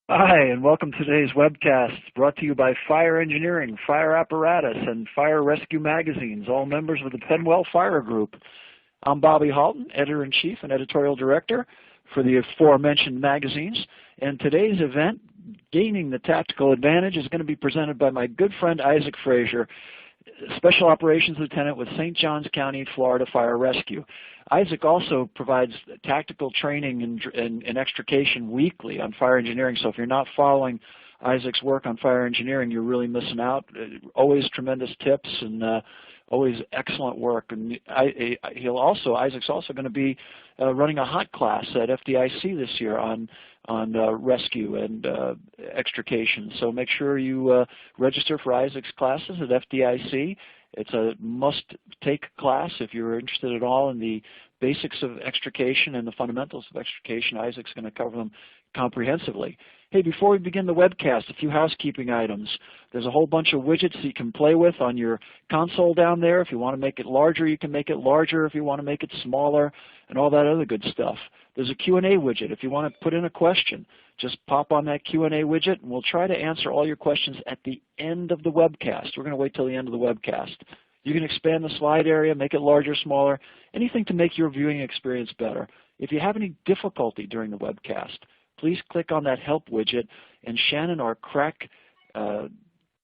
Hi, and welcome to today's webcast, brought to you by Fire Engineering, Fire Apparatus, and Fire Rescue Magazines, all members of the Penwell Fire Group. I'm Bobby Halton, Editor-in-Chief and Editorial Director for the aforementioned magazines, and today's event, Gaining the Tactical Advantage, is going to be presented by my good friend Isaac Frazier, Special Operations Lieutenant with St. Johns County, Florida Fire Rescue. Isaac also provides tactical training and extrication weekly on fire engineering, so if you're not following Isaac's work on fire engineering, you're really missing out. Always tremendous tips and always excellent work. And Isaac's also going to be running a hot class at FDIC this year on rescue and extrication. So make sure you register for Isaac's classes at FDIC. It's a must-take class if you're interested at all in the basics of extrication and the fundamentals of extrication. Isaac's going to cover them comprehensively. Hey, before we begin the webcast, a few housekeeping items. There's a whole bunch of widgets that you can play with on your console down there. If you want to make it larger, you can make it larger. If you want to make it smaller, and all that other good stuff. There's a Q&A widget. If you want to put in a question, just pop on that Q&A widget, and we'll try to answer all your questions at the end of the webcast. We're going to wait till the end of the webcast. You can expand the slide area, make it larger, smaller, anything to make your viewing experience better. If you have any difficulty during the webcast, please click on that help widget, and Shannon, our crack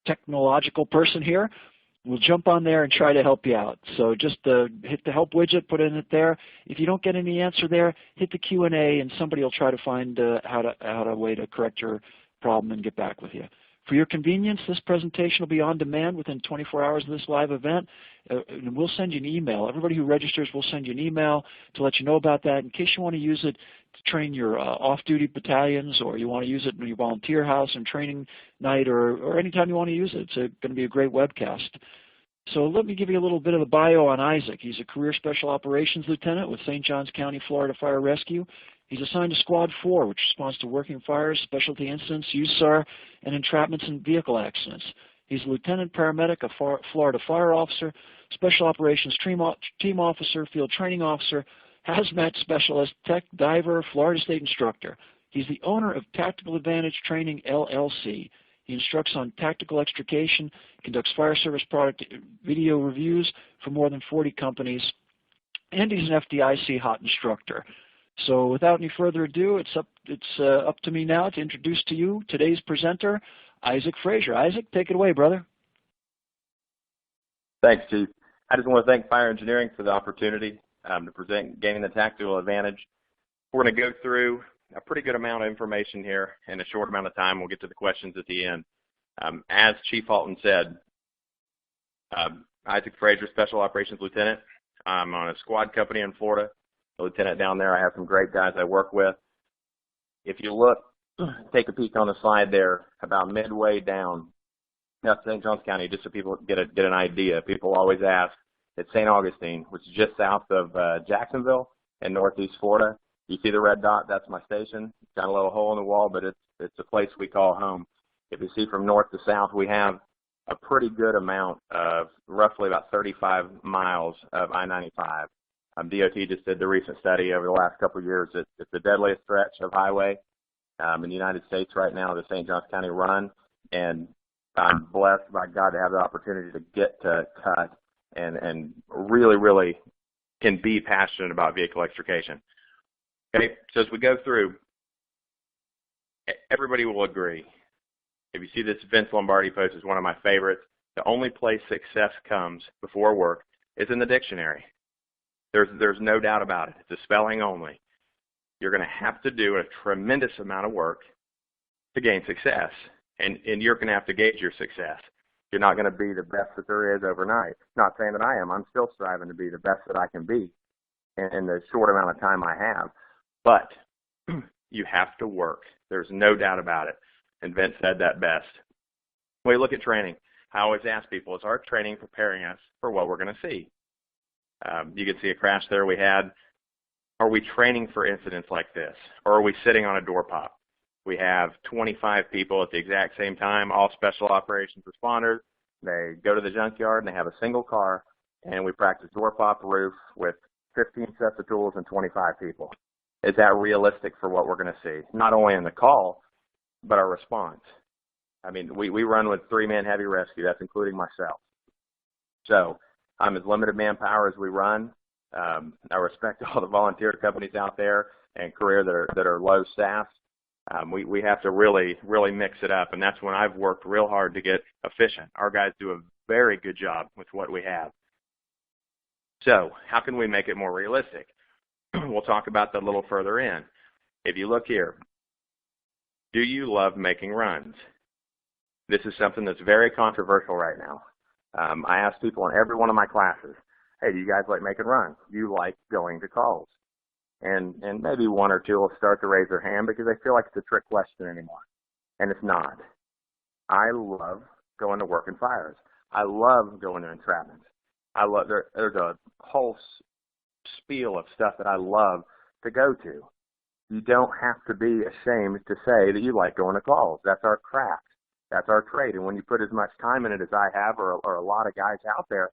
technological person here, will jump on there and try to help you out. So just hit the help widget, put in it there. If you don't get any answer there, hit the Q&A, and somebody will try to find a way to correct your problem and get back with you. For your convenience, this presentation will be on demand within 24 hours of this live event, and we'll send you an email. Everybody who registers will send you an email to let you know about that in case you want to use it to train your off-duty battalions, or you want to use it in your volunteer house and training night, or anytime you want to use it. It's going to be a great webcast. So let me give you a little bit of a bio on Isaac. He's a career Special Operations Lieutenant with St. Johns County, Florida Fire Rescue. He's assigned to Squad 4, which responds to working fires, specialty incidents, USAR, and entrapments and vehicle accidents. He's a Lieutenant Paramedic, a Florida Fire Officer, Special Operations Team Officer, Field Training Officer, Hazmat Specialist, Tech Diver, Florida State Instructor. He's the owner of Tactical Advantage Training, LLC. He instructs on tactical extrication, conducts fire service product video reviews for more than 40 companies, and he's an FDIC hot instructor. So without any further ado, it's up to me now to introduce to you today's presenter, Isaac Frazier. Isaac, take it away, brother. Thanks, Chief. I just want to thank Fire Engineering for the opportunity to present Gaining the Tactical Advantage. We're going to go through a pretty good amount of information here in a short amount of time. We'll get to the questions at the end. As Chief Halton said, Isaac Frazier, Special Operations Lieutenant. I'm on a squad company in Florida. A lieutenant down there. I have some great guys I work with. If you look, take a peek on the slide there, about midway down, that's St. Johns County, just so people get an idea. People always ask, it's St. Augustine, which is just south of Jacksonville in northeast Florida. You see the red dot? That's my station. It's got a little hole in the wall, but it's a place we call home. If you see from north to south, we have a pretty good amount of roughly about 35 miles of I-95. DOT just did the recent study over the last couple of years. It's the deadliest stretch of highway in the United States right now, the St. Johns County run, and I'm blessed by God to have the opportunity to get to cut and really, really can be passionate about vehicle extrication. Okay, so as we go through, everybody will agree. If you see this Vince Lombardi post, is one of my favorites. The only place success comes before work is in the dictionary. There's no doubt about it. It's a spelling only. You're going to have to do a tremendous amount of work to gain success, and you're going to have to gauge your success. You're not going to be the best that there is overnight. Not saying that I am. I'm still striving to be the best that I can be in the short amount of time I have. But you have to work. There's no doubt about it. And Vince said that best. When we look at training, I always ask people, is our training preparing us for what we're going to see? You can see a crash there we had. Are we training for incidents like this? Or are we sitting on a door pop? We have 25 people at the exact same time, all special operations responders. They go to the junkyard and they have a single car, and we practice door pop roof with 15 sets of tools and 25 people. Is that realistic for what we're going to see? Not only in the call, but our response. I mean, we run with 3-man heavy rescue. That's including myself. So I'm as limited manpower as we run. I respect all the volunteer companies out there and career that are low staffed. We have to really mix it up, and that's when I've worked real hard to get efficient. Our guys do a very good job with what we have. So how can we make it more realistic? We'll talk about that a little further in. If you look here, do you love making runs? This is something that's very controversial right now. I ask people in every one of my classes, hey, do you guys like making runs? Do you like going to calls? And maybe one or two will start to raise their hand because they feel like it's a trick question anymore. And it's not. I love going to work in fires. I love going to entrapments. There's a whole spiel of stuff that I love to go to. You don't have to be ashamed to say that you like going to calls. That's our craft. That's our trade. And when you put as much time in it as I have, or a lot of guys out there,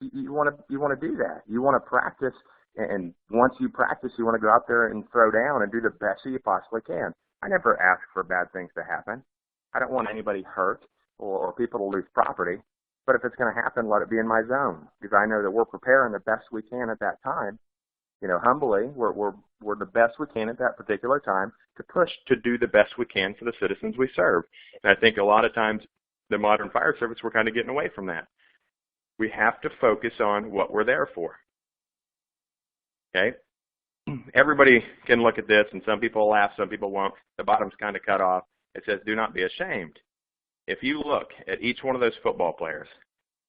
you want to do that. You want to practice, and once you practice, you want to go out there and throw down and do the best that you possibly can. I never ask for bad things to happen. I don't want anybody hurt or people to lose property. But if it's going to happen, let it be in my zone, because I know that we're preparing the best we can at that time. You know, humbly, we're the best we can at that particular time to push to do the best we can for the citizens we serve. And I think a lot of times the modern fire service, we're kind of getting away from that. We have to focus on what we're there for. Okay? Everybody can look at this, and some people laugh, some people won't. The bottom's kind of cut off. It says, do not be ashamed. If you look at each one of those football players,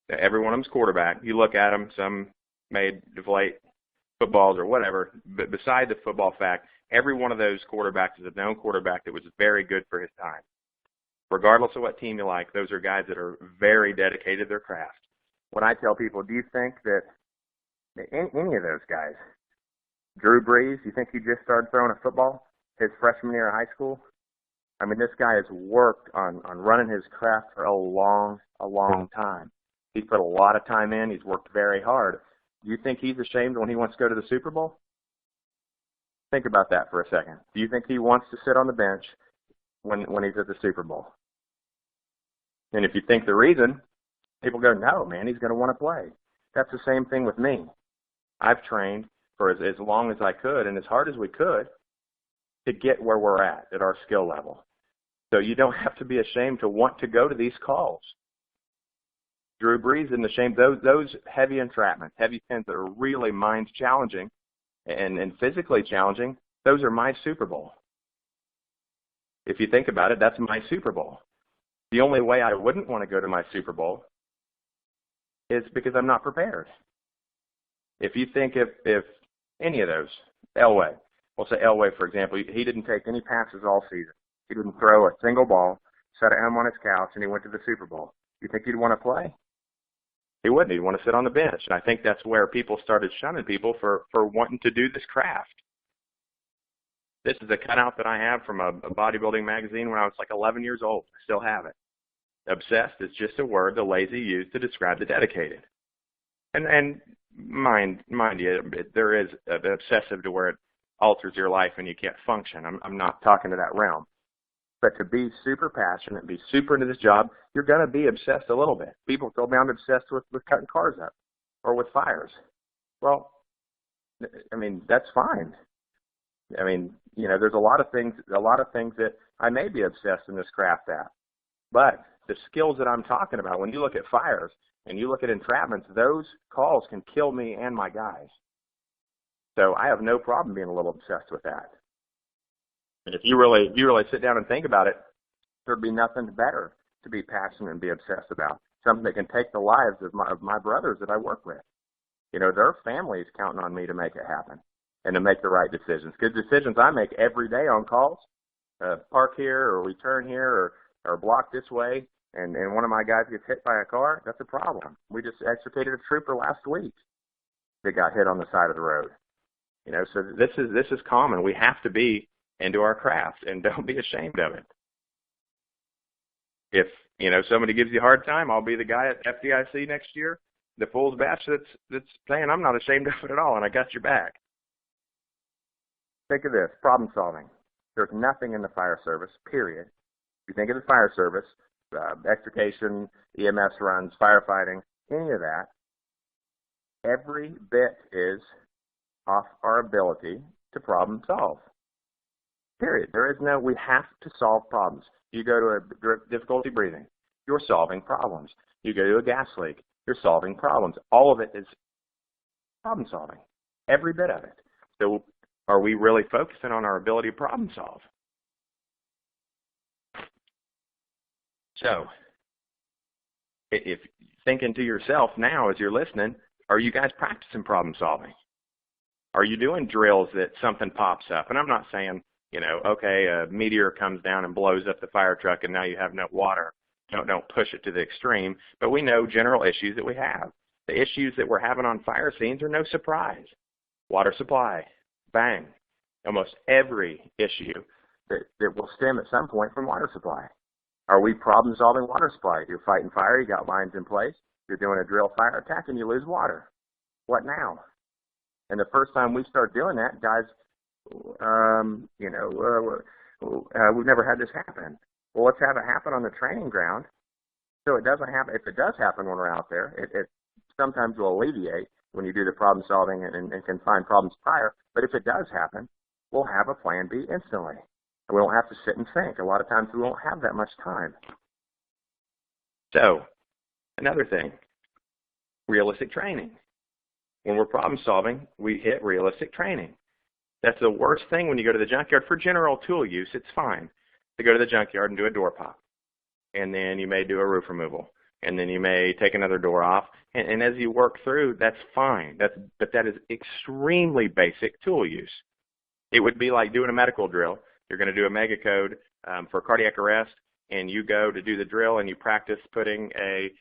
every one of them's quarterback, you look at them, some may deflate footballs or whatever, but beside the football fact, every one of those quarterbacks is a known quarterback that was very good for his time. Regardless of what team you like, those are guys that are very dedicated to their craft. When I tell people, do you think that any of those guys, Drew Brees, you think he just started throwing a football his freshman year of high school? I mean, this guy has worked on running his craft for a long time. He's put a lot of time in. He's worked very hard. Do you think he's ashamed when he wants to go to the Super Bowl? Think about that for a second. Do you think he wants to sit on the bench when he's at the Super Bowl? And if you think the reason, people go, no, man, he's going to want to play. That's the same thing with me. I've trained for as long as I could and as hard as we could to get where we're at our skill level. So you don't have to be ashamed to want to go to these calls. Drew Brees isn't ashamed. Those heavy entrapments, heavy pins that are really mind challenging and physically challenging, those are my Super Bowl. If you think about it, that's my Super Bowl. The only way I wouldn't want to go to my Super Bowl is because I'm not prepared. If you think if any of those, Elway, we'll say Elway, for example, he didn't take any passes all season. He didn't throw a single ball, sat at home on his couch, and he went to the Super Bowl. You think he'd want to play? He wouldn't. He'd want to sit on the bench. And I think that's where people started shunning people for wanting to do this craft. This is a cutout that I have from a bodybuilding magazine when I was like 11 years old. I still have it. Obsessed is just a word the lazy use to describe the dedicated. And mind you, there is an obsessive to where it alters your life and you can't function. I'm not talking to that realm. But to be super passionate, be super into this job, you're going to be obsessed a little bit. People told me I'm obsessed with cutting cars up or with fires. Well, I mean, that's fine. I mean, you know, there's a lot of things that I may be obsessed in this craft at. But the skills that I'm talking about, when you look at fires and you look at entrapments, those calls can kill me and my guys. So I have no problem being a little obsessed with that. And if you really sit down and think about it, there'd be nothing better to be passionate and be obsessed about. Something that can take the lives of my brothers that I work with. You know, their families counting on me to make it happen and to make the right decisions. Good decisions I make every day on calls. Park here, or we turn here, or block this way, and one of my guys gets hit by a car, that's a problem. We just extricated a trooper last week that got hit on the side of the road. You know, so this is common. We have to be into our craft, and don't be ashamed of it. If, you know, somebody gives you a hard time, I'll be the guy at FDIC next year, the Fools Batch that's saying I'm not ashamed of it at all, and I got your back. Think of this, problem solving. There's nothing in the fire service, period. If you think of the fire service, extrication, EMS runs, firefighting, any of that, every bit is off our ability to problem solve. Period. There is no, we have to solve problems. You go to a difficulty breathing, you're solving problems. You go to a gas leak, you're solving problems. All of it is problem solving. Every bit of it. So are we really focusing on our ability to problem solve? So if thinking to yourself now as you're listening, are you guys practicing problem solving? Are you doing drills that something pops up? And I'm not saying, you know, okay, a meteor comes down and blows up the fire truck and now you have no water. Don't push it to the extreme. But we know general issues that we have. The issues that we're having on fire scenes are no surprise. Water supply, bang. Almost every issue that will stem at some point from water supply. Are we problem solving water supply? You're fighting fire, you got lines in place, you're doing a drill fire attack and you lose water. What now? And the first time we start doing that, guys, we've never had this happen. Well, let's have it happen on the training ground so it doesn't happen. If it does happen when we're out there, it sometimes will alleviate when you do the problem solving and can find problems prior. But if it does happen, we'll have a plan B instantly. And we don't have to sit and think. A lot of times we won't have that much time. So, another thing, realistic training. When we're problem solving, we hit realistic training. That's the worst thing when you go to the junkyard. For general tool use, it's fine to go to the junkyard and do a door pop. And then you may do a roof removal. And then you may take another door off. And as you work through, that's fine. But that is extremely basic tool use. It would be like doing a medical drill. You're going to do a mega code for cardiac arrest, and you go to do the drill and you practice putting a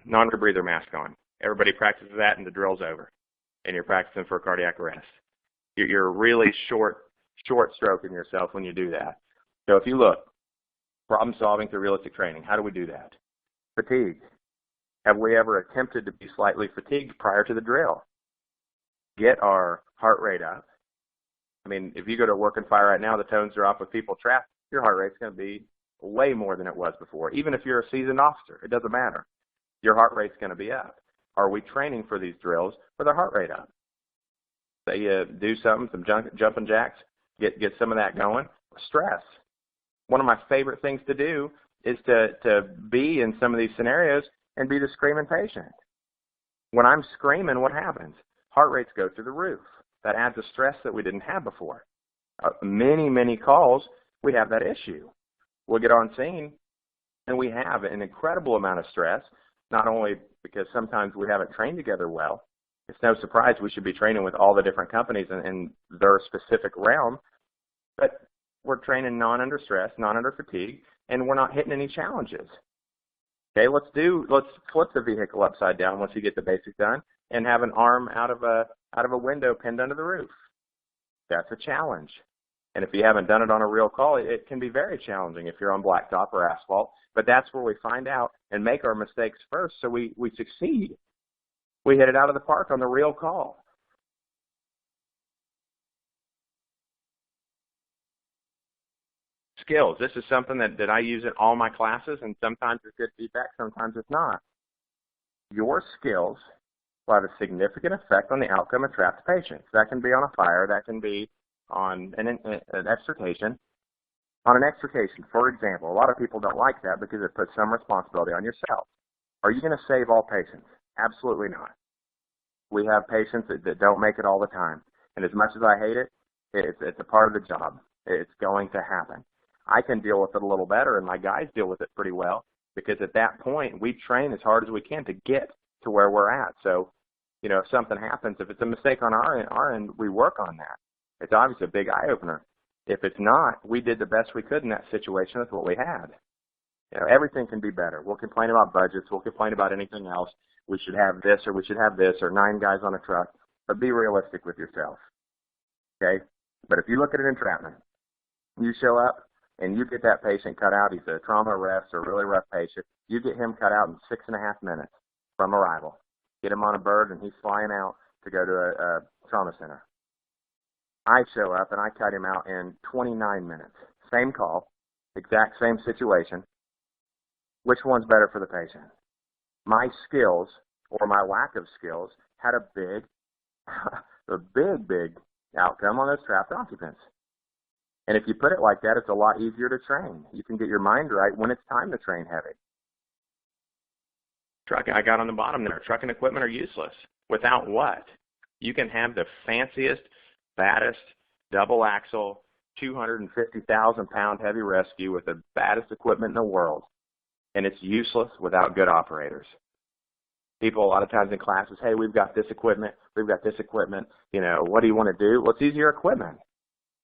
non-rebreather mask on. Everybody practices that and the drill's over. And you're practicing for cardiac arrest. You're really short stroking yourself when you do that. So if you look, problem solving through realistic training, how do we do that? Fatigue. Have we ever attempted to be slightly fatigued prior to the drill? Get our heart rate up. I mean, if you go to work and fire right now, the tones are off with people trapped, your heart rate's going to be way more than it was before. Even if you're a seasoned officer, it doesn't matter. Your heart rate's going to be up. Are we training for these drills with our heart rate up? Say you do something, some jumping jacks, get some of that going. Stress. One of my favorite things to do is to be in some of these scenarios and be the screaming patient. When I'm screaming, what happens? Heart rates go through the roof. That adds a stress that we didn't have before. Many calls, we have that issue. We'll get on scene, and we have an incredible amount of stress, not only because sometimes we haven't trained together well. It's no surprise we should be training with all the different companies in their specific realm, but we're training non-under stress, non-under fatigue, and we're not hitting any challenges. Okay, let's flip the vehicle upside down once you get the basics done and have an arm out of a window pinned under the roof. That's a challenge. And if you haven't done it on a real call, it can be very challenging if you're on blacktop or asphalt. But that's where we find out and make our mistakes first so we succeed. We hit it out of the park on the real call. Skills. This is something that I use in all my classes, and sometimes it's good feedback, sometimes it's not. Your skills will have a significant effect on the outcome of trapped patients. That can be on a fire, that can be on an extrication. On an extrication, for example, a lot of people don't like that because it puts some responsibility on yourself. Are you going to save all patients? Absolutely not. We have patients that don't make it all the time. And as much as I hate it, it's a part of the job. It's going to happen. I can deal with it a little better, and my guys deal with it pretty well, because at that point, we train as hard as we can to get to where we're at. So, you know, if something happens, if it's a mistake on our end, we work on that. It's obviously a big eye-opener. If it's not, we did the best we could in that situation with what we had. You know, everything can be better. We'll complain about budgets. We'll complain about anything else. We should have this, or we should have this, or 9 guys on a truck. But be realistic with yourself, okay? But if you look at an entrapment, you show up and you get that patient cut out. He's a trauma arrest or really rough patient. You get him cut out in 6.5 minutes from arrival. Get him on a bird, and he's flying out to go to a trauma center. I show up and I cut him out in 29 minutes. Same call, exact same situation. Which one's better for the patient? My skills or my lack of skills had a big outcome on those trapped occupants. And if you put it like that, it's a lot easier to train. You can get your mind right when it's time to train heavy. I got on the bottom there. Truck and equipment are useless. Without what? You can have the fanciest, baddest, double axle, 250,000-pound heavy rescue with the baddest equipment in the world. And it's useless without good operators. People a lot of times in classes, hey, we've got this equipment, you know, what do you want to do? Well, it's easier equipment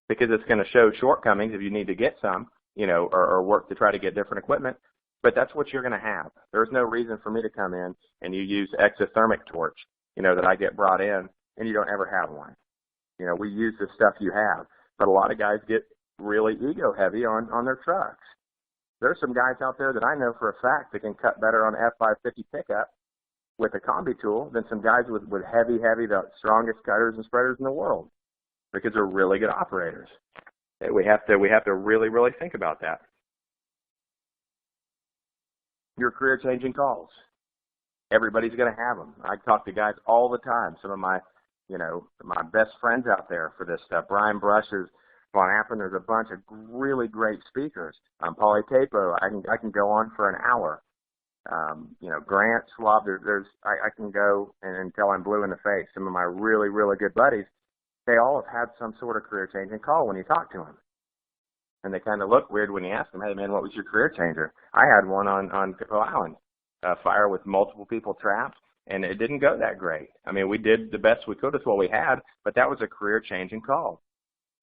because it's going to show shortcomings if you need to get some, you know, or work to try to get different equipment. But that's what you're going to have. There's no reason for me to come in and you use exothermic torch, you know, that I get brought in and you don't ever have one. You know, we use the stuff you have. But a lot of guys get really ego heavy on their trucks. There's some guys out there that I know for a fact that can cut better on an F550 pickup with a combi tool than some guys with heavy, the strongest cutters and spreaders in the world because they're really good operators. We have to really think about that. Your career-changing calls. Everybody's going to have them. I talk to guys all the time. Some of my best friends out there for this stuff. Brian Brushers, Von Appen, there's a bunch of really great speakers. Paulie Capo, I can go on for an hour. Grant Schwab, I can go until I'm blue in the face. Some of my really good buddies, they all have had some sort of career-changing call when you talk to them. And they kind of look weird when you ask them, hey, man, what was your career changer? I had one on Capo Island, a fire with multiple people trapped, and it didn't go that great. I mean, we did the best we could with what we had, but that was a career-changing call.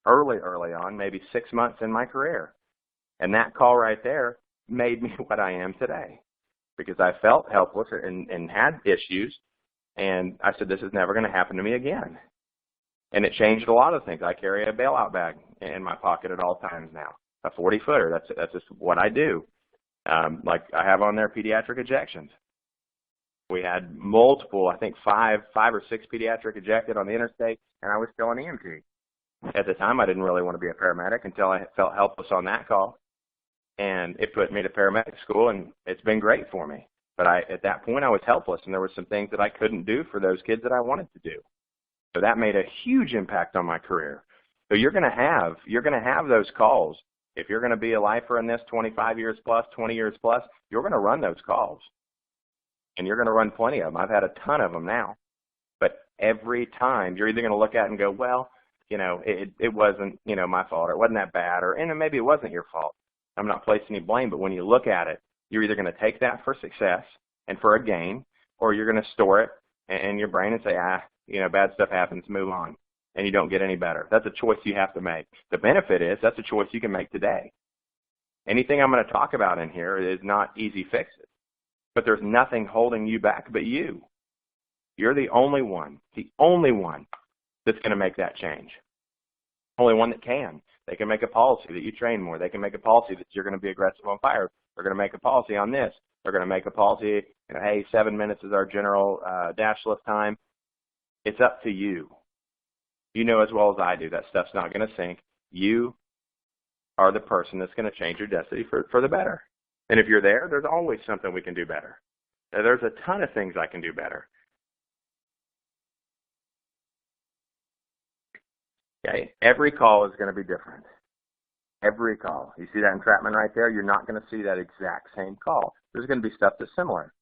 Early on, maybe 6 months in my career. And that call right there made me what I am today because I felt helpless and had issues, and I said, this is never going to happen to me again. And it changed a lot of things. I carry a bailout bag in my pocket at all times now, a 40-footer. That's just what I do. Like I have on there pediatric ejections. We had multiple, I think five or six pediatric ejected on the interstate, and I was still an EMT. At the time, I didn't really want to be a paramedic until I felt helpless on that call. And it put me to paramedic school, and it's been great for me. But at that point, I was helpless, and there were some things that I couldn't do for those kids that I wanted to do. So that made a huge impact on my career. So you're going to have those calls. If you're going to be a lifer in this 25 years plus, 20 years plus, you're going to run those calls. And you're going to run plenty of them. I've had a ton of them now. But every time, you're either going to look at it and go, well, it wasn't, my fault, or it wasn't that bad, and maybe it wasn't your fault. I'm not placing any blame, but when you look at it, you're either going to take that for success and for a gain, or you're going to store it in your brain and say, bad stuff happens, move on, and you don't get any better. That's a choice you have to make. The benefit is that's a choice you can make today. Anything I'm going to talk about in here is not easy fixes, but there's nothing holding you back but you. You're the only one that's going to make that change. Only one that can. They can make a policy that you train more. They can make a policy that you're going to be aggressive on fire. They're going to make a policy on this. They're going to make a policy, hey, 7 minutes is our general dash lift time. It's up to you. You know as well as I do that stuff's not going to sink. You are the person that's going to change your destiny for the better. And if you're there, there's always something we can do better. Now, there's a ton of things I can do better. Okay, every call is going to be different. Every call. You see that entrapment right there? You're not going to see that exact same call. There's going to be stuff that's similar.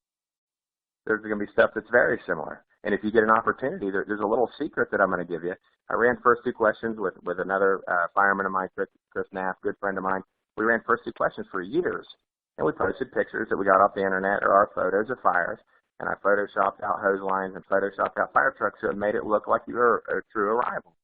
There's going to be stuff that's very similar. And if you get an opportunity, there's a little secret that I'm going to give you. I ran first two questions with another fireman of mine, Chris Knapp, good friend of mine. We ran first two questions for years. And we posted pictures that we got off the internet or our photos of fires. And I photoshopped out hose lines and photoshopped out fire trucks so it made it look like you were a true arrival.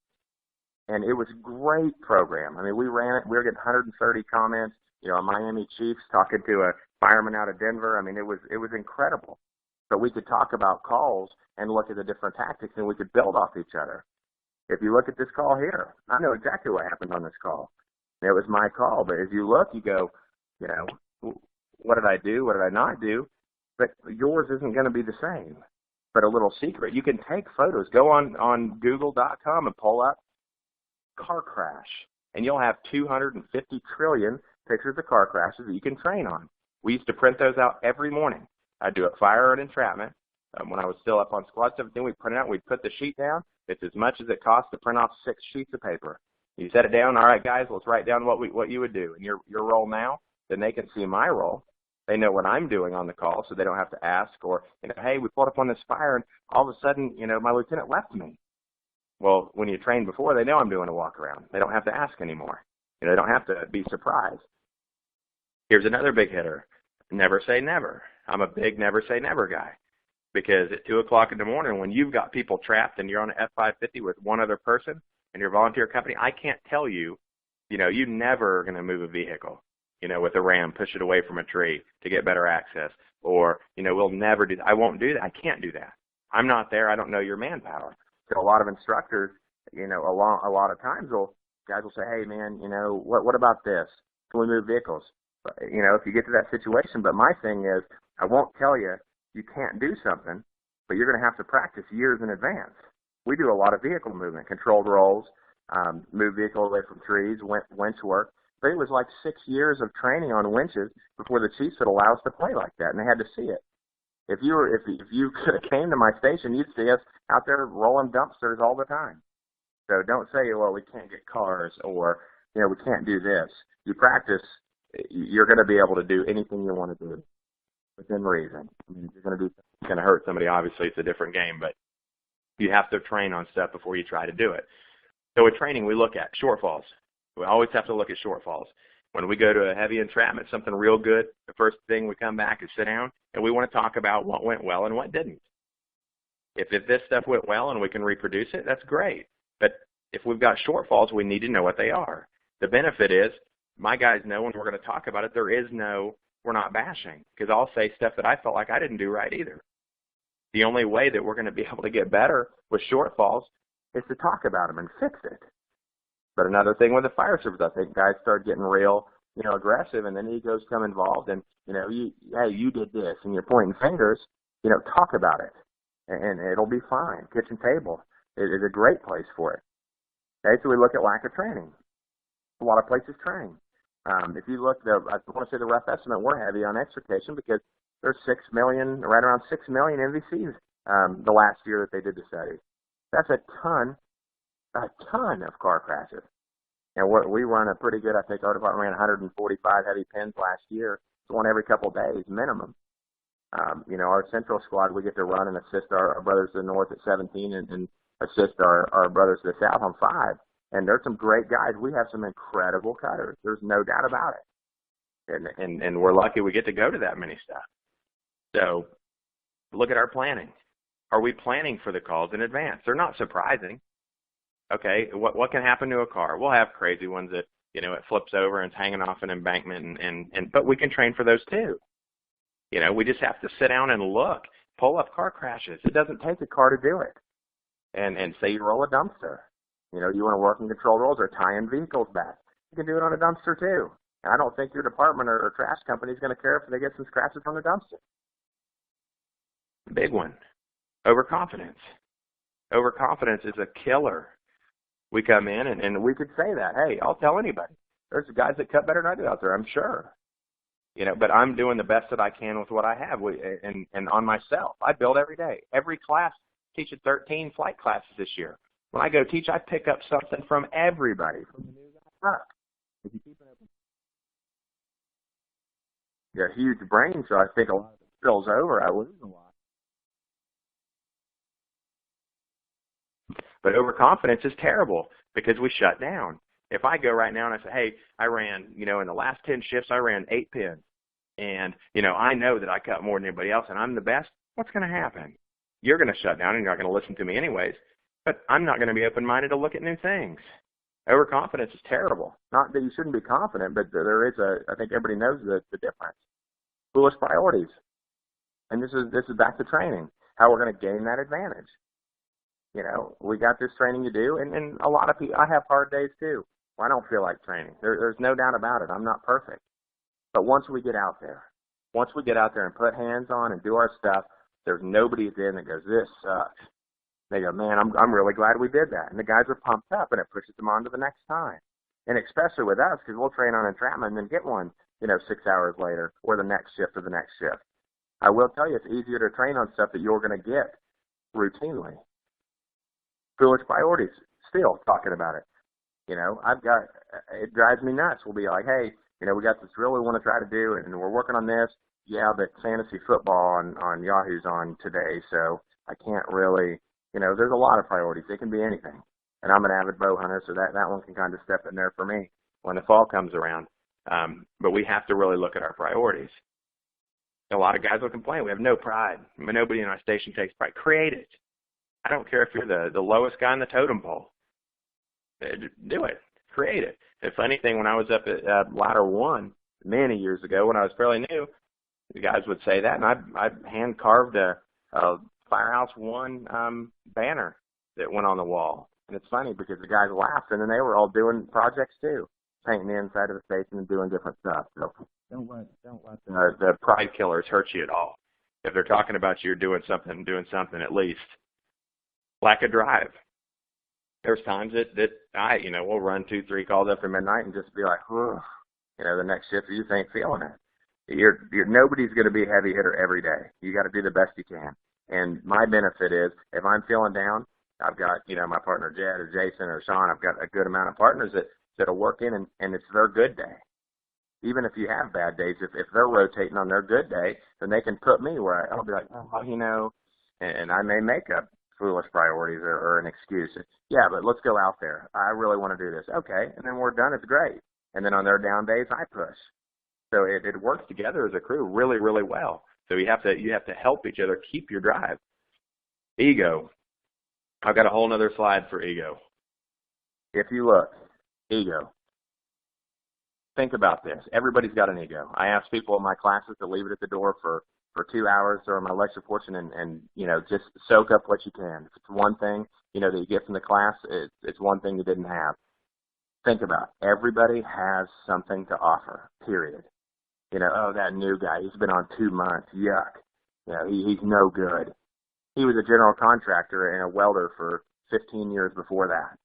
And it was a great program. I mean, we ran it. We were getting 130 comments. A Miami Chiefs talking to a fireman out of Denver. I mean, it was incredible. But we could talk about calls and look at the different tactics, and we could build off each other. If you look at this call here, I know exactly what happened on this call. It was my call. But as you look, you go, what did I do? What did I not do? But yours isn't going to be the same. But a little secret, you can take photos. Go on Google.com and pull up car crash, and you'll have 250 trillion pictures of car crashes that you can train on. We used to print those out every morning. I'd do it fire and entrapment. When I was still up on Squad 17, we'd print it out, we'd put the sheet down. It's as much as it costs to print off 6 sheets of paper. You set it down, all right, guys, let's write down what you would do. And your role now, then they can see my role. They know what I'm doing on the call, so they don't have to ask, or, hey, we pulled up on this fire, and all of a sudden, my lieutenant left me. Well, when you train before, they know I'm doing a walk around. They don't have to ask anymore. They don't have to be surprised. Here's another big hitter. Never say never. I'm a big never say never guy, because at 2 o'clock in the morning, when you've got people trapped and you're on an F-550 with one other person and your volunteer company, I can't tell you, you never are going to move a vehicle, with a ram, push it away from a tree to get better access. Or, we'll never do that. I won't do that. I can't do that. I'm not there. I don't know your manpower. So a lot of instructors, a lot of times guys will say, hey, man, what about this? Can we move vehicles? If you get to that situation. But my thing is, I won't tell you can't do something, but you're going to have to practice years in advance. We do a lot of vehicle movement, controlled rolls, move vehicles away from trees, winch work. But it was like 6 years of training on winches before the chiefs would allow us to play like that, and they had to see it. If you could have came to my station, you'd see us out there rolling dumpsters all the time. So don't say, well, we can't get cars, or we can't do this. You practice, you're going to be able to do anything you want to do within reason. I mean, if you're going to do something that's going to hurt somebody, obviously it's a different game, but you have to train on stuff before you try to do it. So with training, we look at shortfalls. We always have to look at shortfalls. When we go to a heavy entrapment, something real good, the first thing we come back is sit down, and we want to talk about what went well and what didn't. If this stuff went well and we can reproduce it, that's great. But if we've got shortfalls, we need to know what they are. The benefit is my guys know when we're going to talk about it, we're not bashing, because I'll say stuff that I felt like I didn't do right either. The only way that we're going to be able to get better with shortfalls is to talk about them and fix it. But another thing with the fire service, I think guys start getting real, aggressive, and then egos come involved, and, hey, you did this, and you're pointing fingers, talk about it, and it'll be fine. Kitchen table is a great place for it. Okay, so we look at lack of training. A lot of places train. If you look, I want to say the rough estimate, we're heavy on extrication because there's 6 million, right around 6 million MVCs the last year that they did the study. That's a ton of car crashes. And we run a pretty good, I think our department ran 145 heavy pins last year. It's one every couple of days minimum. Our central squad, we get to run and assist our brothers to the north at 17 and assist our brothers to the south on 5. And there's some great guys. We have some incredible cutters. There's no doubt about it. And we're lucky we get to go to that many stuff. So look at our planning. Are we planning for the calls in advance? They're not surprising. Okay, what can happen to a car? We'll have crazy ones that, it flips over and it's hanging off an embankment, but we can train for those too. We just have to sit down and look. Pull up car crashes. It doesn't take a car to do it. And say you roll a dumpster. You want to work in control rolls or tie in vehicles back. You can do it on a dumpster too. And I don't think your department or trash company is going to care if they get some scratches on the dumpster. Big one. Overconfidence. Overconfidence is a killer. We come in and we could say that, hey, I'll tell anybody. There's guys that cut better than I do out there, I'm sure. But I'm doing the best that I can with what I have and on myself. I build every day. Every class, teaching 13 flight classes this year. When I go teach, I pick up something from everybody. From the new guy up. If you keep it open. You got a huge brain, so I think a lot of it spills over. I lose a lot. But overconfidence is terrible because we shut down. If I go right now and I say, hey, I ran, in the last 10 shifts, I ran 8 pins. And, I know that I cut more than anybody else and I'm the best, what's going to happen? You're going to shut down and you're not going to listen to me anyways. But I'm not going to be open-minded to look at new things. Overconfidence is terrible. Not that you shouldn't be confident, but there is I think everybody knows the difference. Foolish priorities. And this is back to training, how we're going to gain that advantage. We got this training to do, and a lot of people, I have hard days too. I don't feel like training. There's no doubt about it. I'm not perfect. But once we get out there and put hands on and do our stuff, there's nobody at the end that goes, this sucks. They go, man, I'm really glad we did that. And the guys are pumped up, and it pushes them on to the next time. And especially with us, because we'll train on entrapment and then get one, 6 hours later, or the next shift or the next shift. I will tell you, it's easier to train on stuff that you're going to get routinely. Foolish priorities, still talking about it. It drives me nuts. We'll be like, hey, we got this drill we want to try to do, and we're working on this. Yeah, but fantasy football on Yahoo's on today, so I can't really, there's a lot of priorities. It can be anything. And I'm an avid bow hunter, so that one can kind of step in there for me when the fall comes around. But we have to really look at our priorities. A lot of guys will complain. We have no pride. Nobody in our station takes pride. Create it. I don't care if you're the lowest guy on the totem pole. Do it. Create it. The funny thing, when I was up at Ladder 1 many years ago when I was fairly new, the guys would say that, and I hand-carved a Firehouse 1 banner that went on the wall. And it's funny because the guys laughed, and then they were all doing projects too, painting the inside of the station and doing different stuff. So don't let the pride killers hurt you at all. If they're talking about you doing something at least. Lack of drive. There's times that we'll run 2-3 calls after midnight and just be like, the next shift you just ain't feeling it. Nobody's going to be a heavy hitter every day. You got to do the best you can. And my benefit is, if I'm feeling down, I've got, my partner Jed or Jason or Sean, I've got a good amount of partners that'll work in, and it's their good day. Even if you have bad days, if they're rotating on their good day, then they can put me where I'll be like, and I may make up foolish priorities or an excuse. Yeah, but let's go out there. I really want to do this. Okay, and then we're done. It's great. And then on their down days, I push. So it works together as a crew really, really well. So you have to help each other keep your drive. Ego. I've got a whole other slide for ego. If you look, ego. Think about this. Everybody's got an ego. I ask people in my classes to leave it at the door for 2 hours during my lecture portion and just soak up what you can. If it's one thing, that you get from the class, it's one thing you didn't have. Think about it. Everybody has something to offer, period. That new guy, he's been on 2 months. Yuck. He's no good. He was a general contractor and a welder for 15 years before that.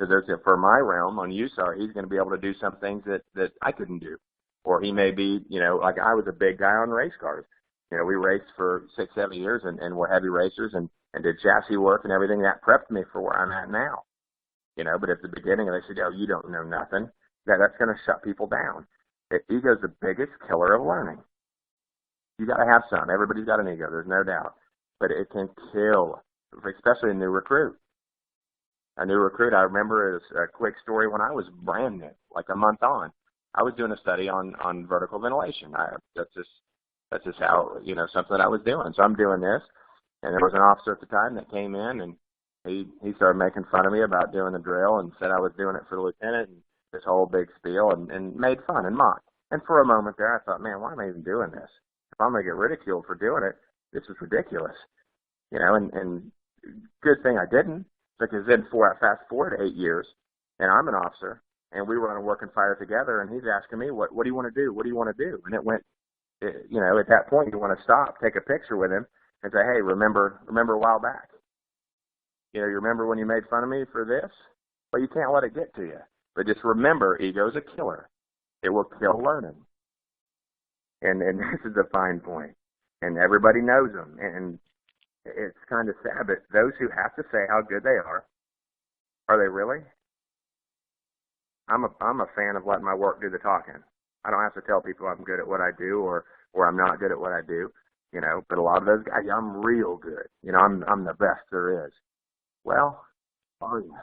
So for my realm on USAR, he's going to be able to do some things that I couldn't do. Or he may be, like I was a big guy on race cars. We raced for 6-7 years and we're heavy racers and did chassis work and everything. That prepped me for where I'm at now. But at the beginning, they said, you don't know nothing. That's going to shut people down. Ego's the biggest killer of learning. You got to have some. Everybody's got an ego. There's no doubt. But it can kill, especially a new recruit. I remember it was a quick story when I was brand new, like a month on. I was doing a study on vertical ventilation. That's just how, something that I was doing. So I'm doing this, and there was an officer at the time that came in, and he started making fun of me about doing the drill and said I was doing it for the lieutenant and this whole big spiel and made fun and mocked. And for a moment there, I thought, man, why am I even doing this? If I'm going to get ridiculed for doing it, this is ridiculous. And good thing I didn't, because then fast forward 8 years, and I'm an officer, and we were on a working fire together, and he's asking me, what do you want to do? What do you want to do? And it went, at that point, you want to stop, take a picture with him, and say, hey, remember a while back. You remember when you made fun of me for this? Well, you can't let it get to you. But just remember, ego's a killer. It will kill learning. And this is a fine point. And everybody knows them. And it's kind of sad, but those who have to say how good they are they really? I'm a fan of letting my work do the talking. I don't have to tell people I'm good at what I do or I'm not good at what I do, but a lot of those guys, I'm real good. I'm the best there is. Well, are you?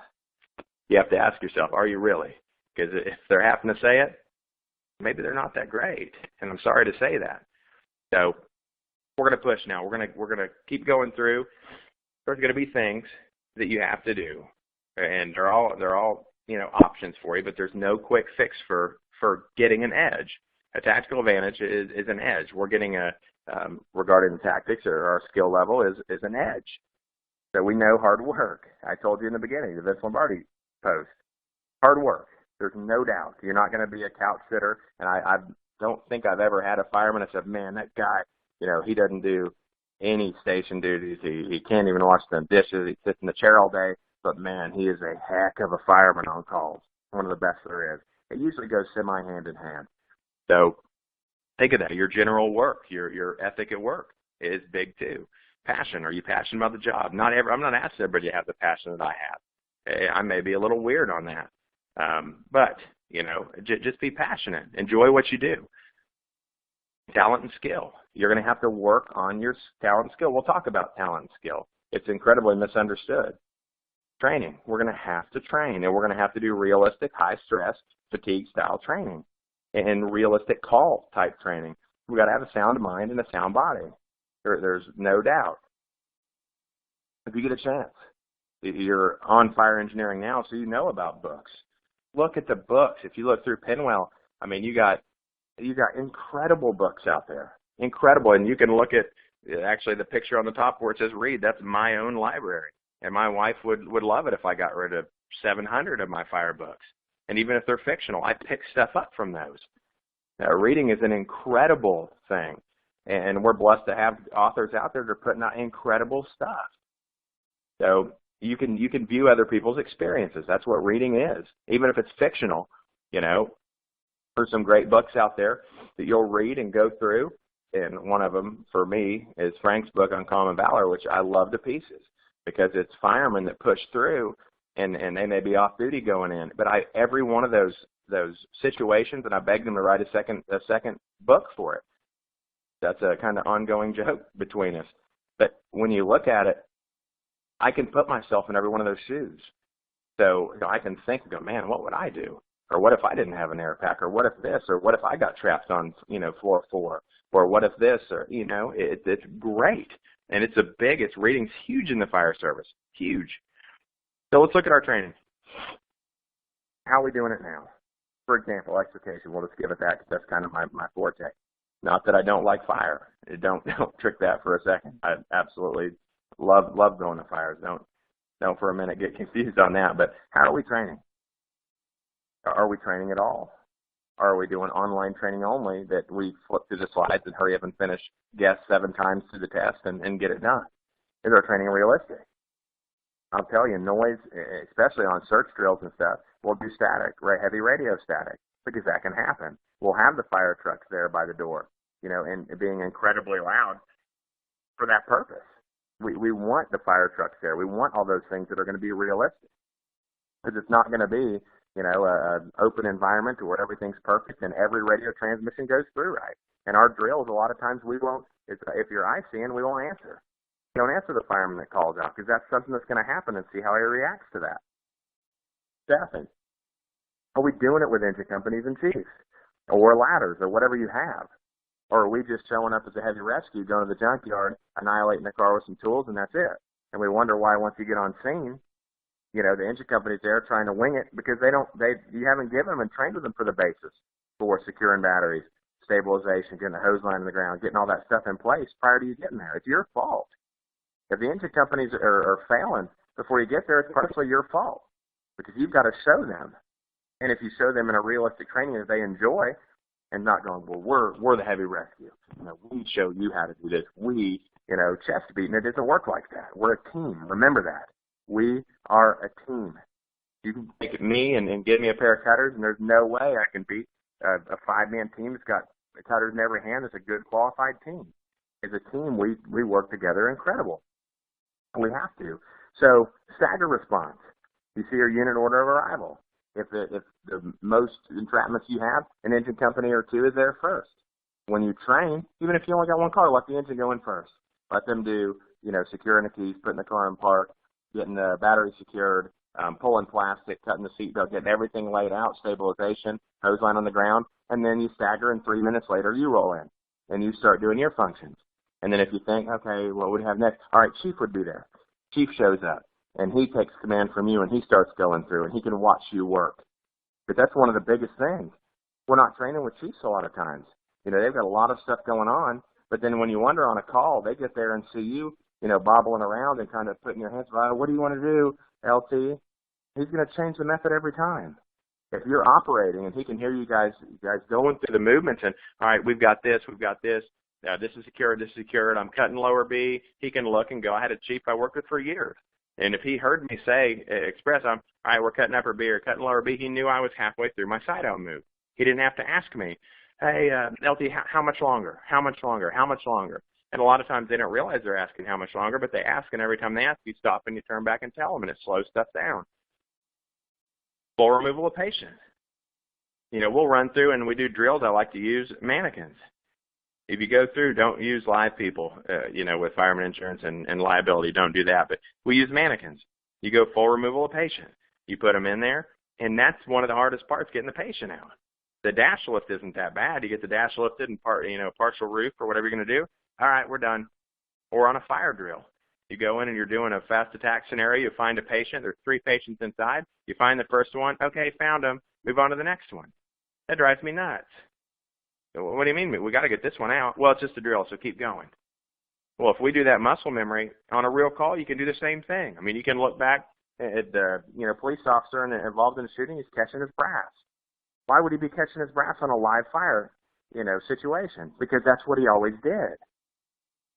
You have to ask yourself, are you really? Because if they're having to say it, maybe they're not that great. And I'm sorry to say that. So we're going to push now. We're going to keep going through. There's going to be things that you have to do, and they're all options for you. But there's no quick fix for getting an edge. A tactical advantage is an edge. We're getting regarding the tactics or our skill level is an edge. So we know hard work. I told you in the beginning, the Vince Lombardi post. Hard work. There's no doubt. You're not going to be a couch sitter. And I don't think I've ever had a fireman that said, man, that guy, he doesn't do any station duties. He can't even wash the dishes. He sits in the chair all day. But, man, he is a heck of a fireman on calls, one of the best there is. It usually goes semi-hand in hand. So think of that. Your general work, your ethic at work is big too. Passion. Are you passionate about the job? I'm not asking everybody to have the passion that I have. I may be a little weird on that. But, just be passionate. Enjoy what you do. Talent and skill. You're going to have to work on your talent and skill. We'll talk about talent and skill. It's incredibly misunderstood. Training. We're going to have to train, and we're going to have to do realistic, high-stress, fatigue-style training and realistic call-type training. We've got to have a sound mind and a sound body. There's no doubt. If you get a chance, you're on fire engineering now, so you know about books. Look at the books. If you look through Penwell, I mean, you got incredible books out there. Incredible. And you can look at actually the picture on the top where it says read. That's my own library. And my wife would love it if I got rid of 700 of my fire books. And even if they're fictional, I pick stuff up from those. Now, reading is an incredible thing. And we're blessed to have authors out there that are putting out incredible stuff. So you can view other people's experiences. That's what reading is. Even if it's fictional, there's some great books out there that you'll read and go through. And one of them, for me, is Frank's book, Uncommon Valor, which I love to pieces because it's firemen that push through, and they may be off duty going in. But every one of those situations, and I begged them to write a second book for it. That's a kind of ongoing joke between us. But when you look at it, I can put myself in every one of those shoes. So I can think and go, man, what would I do? Or what if I didn't have an air pack? Or what if this? Or what if I got trapped on, floor 4? Or what if this? Or, it's great. And reading's huge in the fire service. Huge. So let's look at our training. How are we doing it now? For example, extrication. We'll just give it that because that's kind of my forte. Not that I don't like fire. Don't trick that for a second. I absolutely love going to fires. Don't for a minute get confused on that. But how are we training? Are we training at all? Are we doing online training only that we flip through the slides and hurry up and finish guess 7 times through the test and get it done? Is our training realistic? I'll tell you, noise, especially on search drills and stuff, we'll do static, heavy radio static, because that can happen. We'll have the fire trucks there by the door, and being incredibly loud for that purpose. We want the fire trucks there. We want all those things that are going to be realistic, because it's not going to be, an open environment where everything's perfect and every radio transmission goes through right. And our drills, a lot of times we won't, if you're ICing, we won't answer. We don't answer the fireman that calls out because that's something that's going to happen and see how he reacts to that. Staffing. Are we doing it with engine companies and chiefs or ladders or whatever you have? Or are we just showing up as a heavy rescue, going to the junkyard, annihilating the car with some tools, and that's it? And we wonder why once you get on scene, the engine company's there trying to wing it because you haven't given them and trained them for the basis for securing batteries, stabilization, getting the hose line in the ground, getting all that stuff in place prior to you getting there. It's your fault. If the engine companies are failing before you get there, it's partially your fault because you've got to show them. And if you show them in a realistic training that they enjoy and not going, well, we're the heavy rescue. We show you how to do this. We, chest beating. It doesn't work like that. We're a team. Remember that. We are a team. You can take me and give me a pair of cutters, and there's no way I can beat a 5-man team that's got cutters in every hand. That's a good, qualified team. As a team, we work together incredible. We have to. So stagger response. You see your unit order of arrival. If the most entrapments you have, an engine company or 2 is there first. When you train, even if you only got 1 car, let the engine go in first. Let them do, securing the keys, putting the car in park, getting the battery secured, pulling plastic, cutting the seatbelt, getting everything laid out, stabilization, hose line on the ground, and then you stagger, and 3 minutes later you roll in, and you start doing your functions. And then if you think, okay, what would we have next? All right, Chief would be there. Chief shows up, and he takes command from you, and he starts going through, and he can watch you work. But that's one of the biggest things. We're not training with chiefs a lot of times. They've got a lot of stuff going on, but then when you wonder on a call, they get there and see you, bobbling around and kind of putting your hands around, what do you want to do, LT? He's going to change the method every time. If you're operating and he can hear you guys going through the movements and, all right, we've got this, This is secured, this is secured. I'm cutting lower B. He can look and go, I had a chief I worked with for years. And if he heard me say, express, all right, we're cutting upper B or cutting lower B, he knew I was halfway through my side out move. He didn't have to ask me, hey, LT, how much longer? How much longer? How much longer? And a lot of times they don't realize they're asking how much longer, but they ask, and every time they ask, you stop and you turn back and tell them, and it slows stuff down. Full removal of patient. We'll run through and we do drills. I like to use mannequins. If you go through, don't use live people, with fireman insurance and liability. Don't do that. But we use mannequins. You go full removal of patient. You put them in there, and that's one of the hardest parts, getting the patient out. The dash lift isn't that bad. You get the dash lifted and partial roof or whatever you're going to do. All right, we're done. Or on a fire drill. You go in and you're doing a fast attack scenario. You find a patient. There's 3 patients inside. You find the first one. Okay, found them. Move on to the next one. That drives me nuts. What do you mean? We got to get this one out. Well, it's just a drill, so keep going. Well, if we do that muscle memory on a real call, you can do the same thing. I mean, you can look back at the police officer involved in a shooting. He's catching his brass. Why would he be catching his brass on a live fire, situation? Because that's what he always did.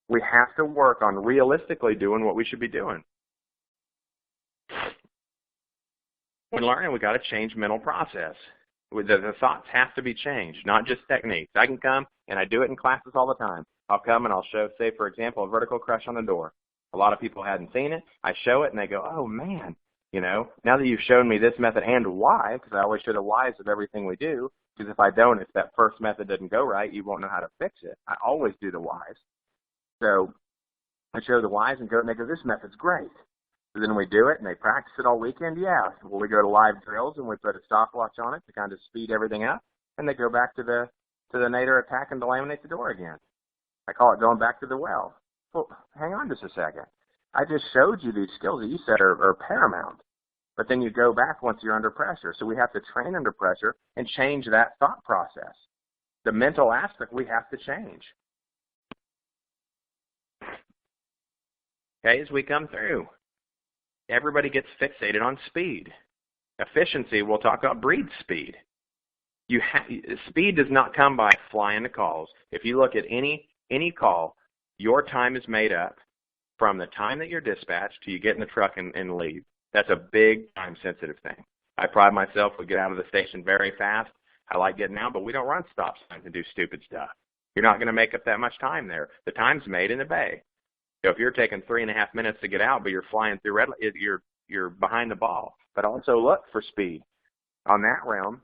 We have to work on realistically doing what we should be doing. When learning, we got to change mental process. The thoughts have to be changed, not just techniques. I can come, and I do it in classes all the time. I'll come and I'll show, say, for example, a vertical crush on a door. A lot of people hadn't seen it. I show it, and they go, oh, man, now that you've shown me this method and why, because I always show the whys of everything we do, because if I don't, if that first method doesn't go right, you won't know how to fix it. I always do the whys. So I show the whys and they go, this method's great. So then we do it, and they practice it all weekend. Yeah. Well, we go to live drills, and we put a stopwatch on it to kind of speed everything up, and they go back to the nadir attack and delaminate the door again. I call it going back to the well. Well, hang on just a second. I just showed you these skills that you said are paramount, but then you go back once you're under pressure. So we have to train under pressure and change that thought process. The mental aspect we have to change. Okay, as we come through. Everybody gets fixated on speed. Efficiency, we'll talk about breeds speed. Speed does not come by flying the calls. If you look at any call, your time is made up from the time that you're dispatched till you get in the truck and leave. That's a big time-sensitive thing. I pride myself, we get out of the station very fast. I like getting out, but we don't run stop signs and do stupid stuff. You're not going to make up that much time there. The time's made in the bay. So if you're taking 3.5 minutes to get out, but you're flying through red, you're behind the ball. But also look for speed. On that realm,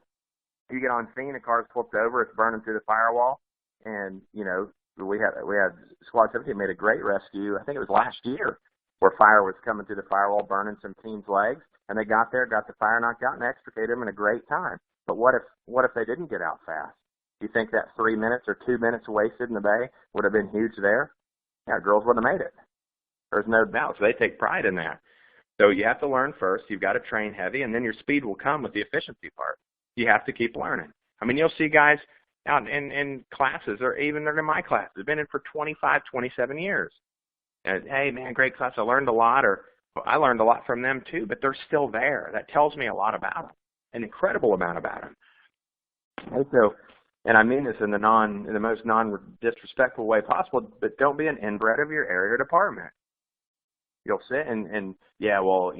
you get on scene, a car's flipped over, it's burning through the firewall, and we had Squad 17 made a great rescue. I think it was last year, where fire was coming through the firewall, burning some team's legs, and they got there, got the fire knocked out, and extricated them in a great time. But what if they didn't get out fast? Do you think that 3 minutes or 2 minutes wasted in the bay would have been huge there? Yeah, girls wouldn't have made it. There's no doubt. So they take pride in that. So you have to learn first. You've got to train heavy, and then your speed will come with the efficiency part. You have to keep learning. I mean, you'll see guys out in classes, or even they're in my classes, they've been in for 25, 27 years. And, hey, man, great class. I learned a lot, or I learned a lot from them too, but they're still there. That tells me a lot about them, an incredible amount about them. And so, and I mean this in the most non-disrespectful way possible, but don't be an inbred of your area or department. You'll sit and yeah, well,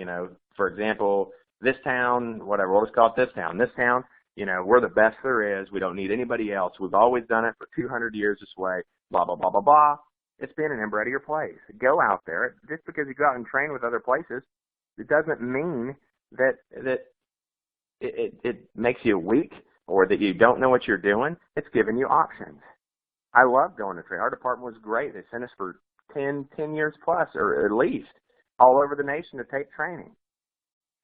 for example, this town, whatever, we'll just call it this town. This town, we're the best there is. We don't need anybody else. We've always done it for 200 years this way, blah, blah, blah, blah, blah. It's being an inbred of your place. Go out there. Just because you go out and train with other places, it doesn't mean that it makes you weak or that you don't know what you're doing. It's giving you options. I love going to train. Our department was great. They sent us for 10 years plus, or at least, all over the nation to take training.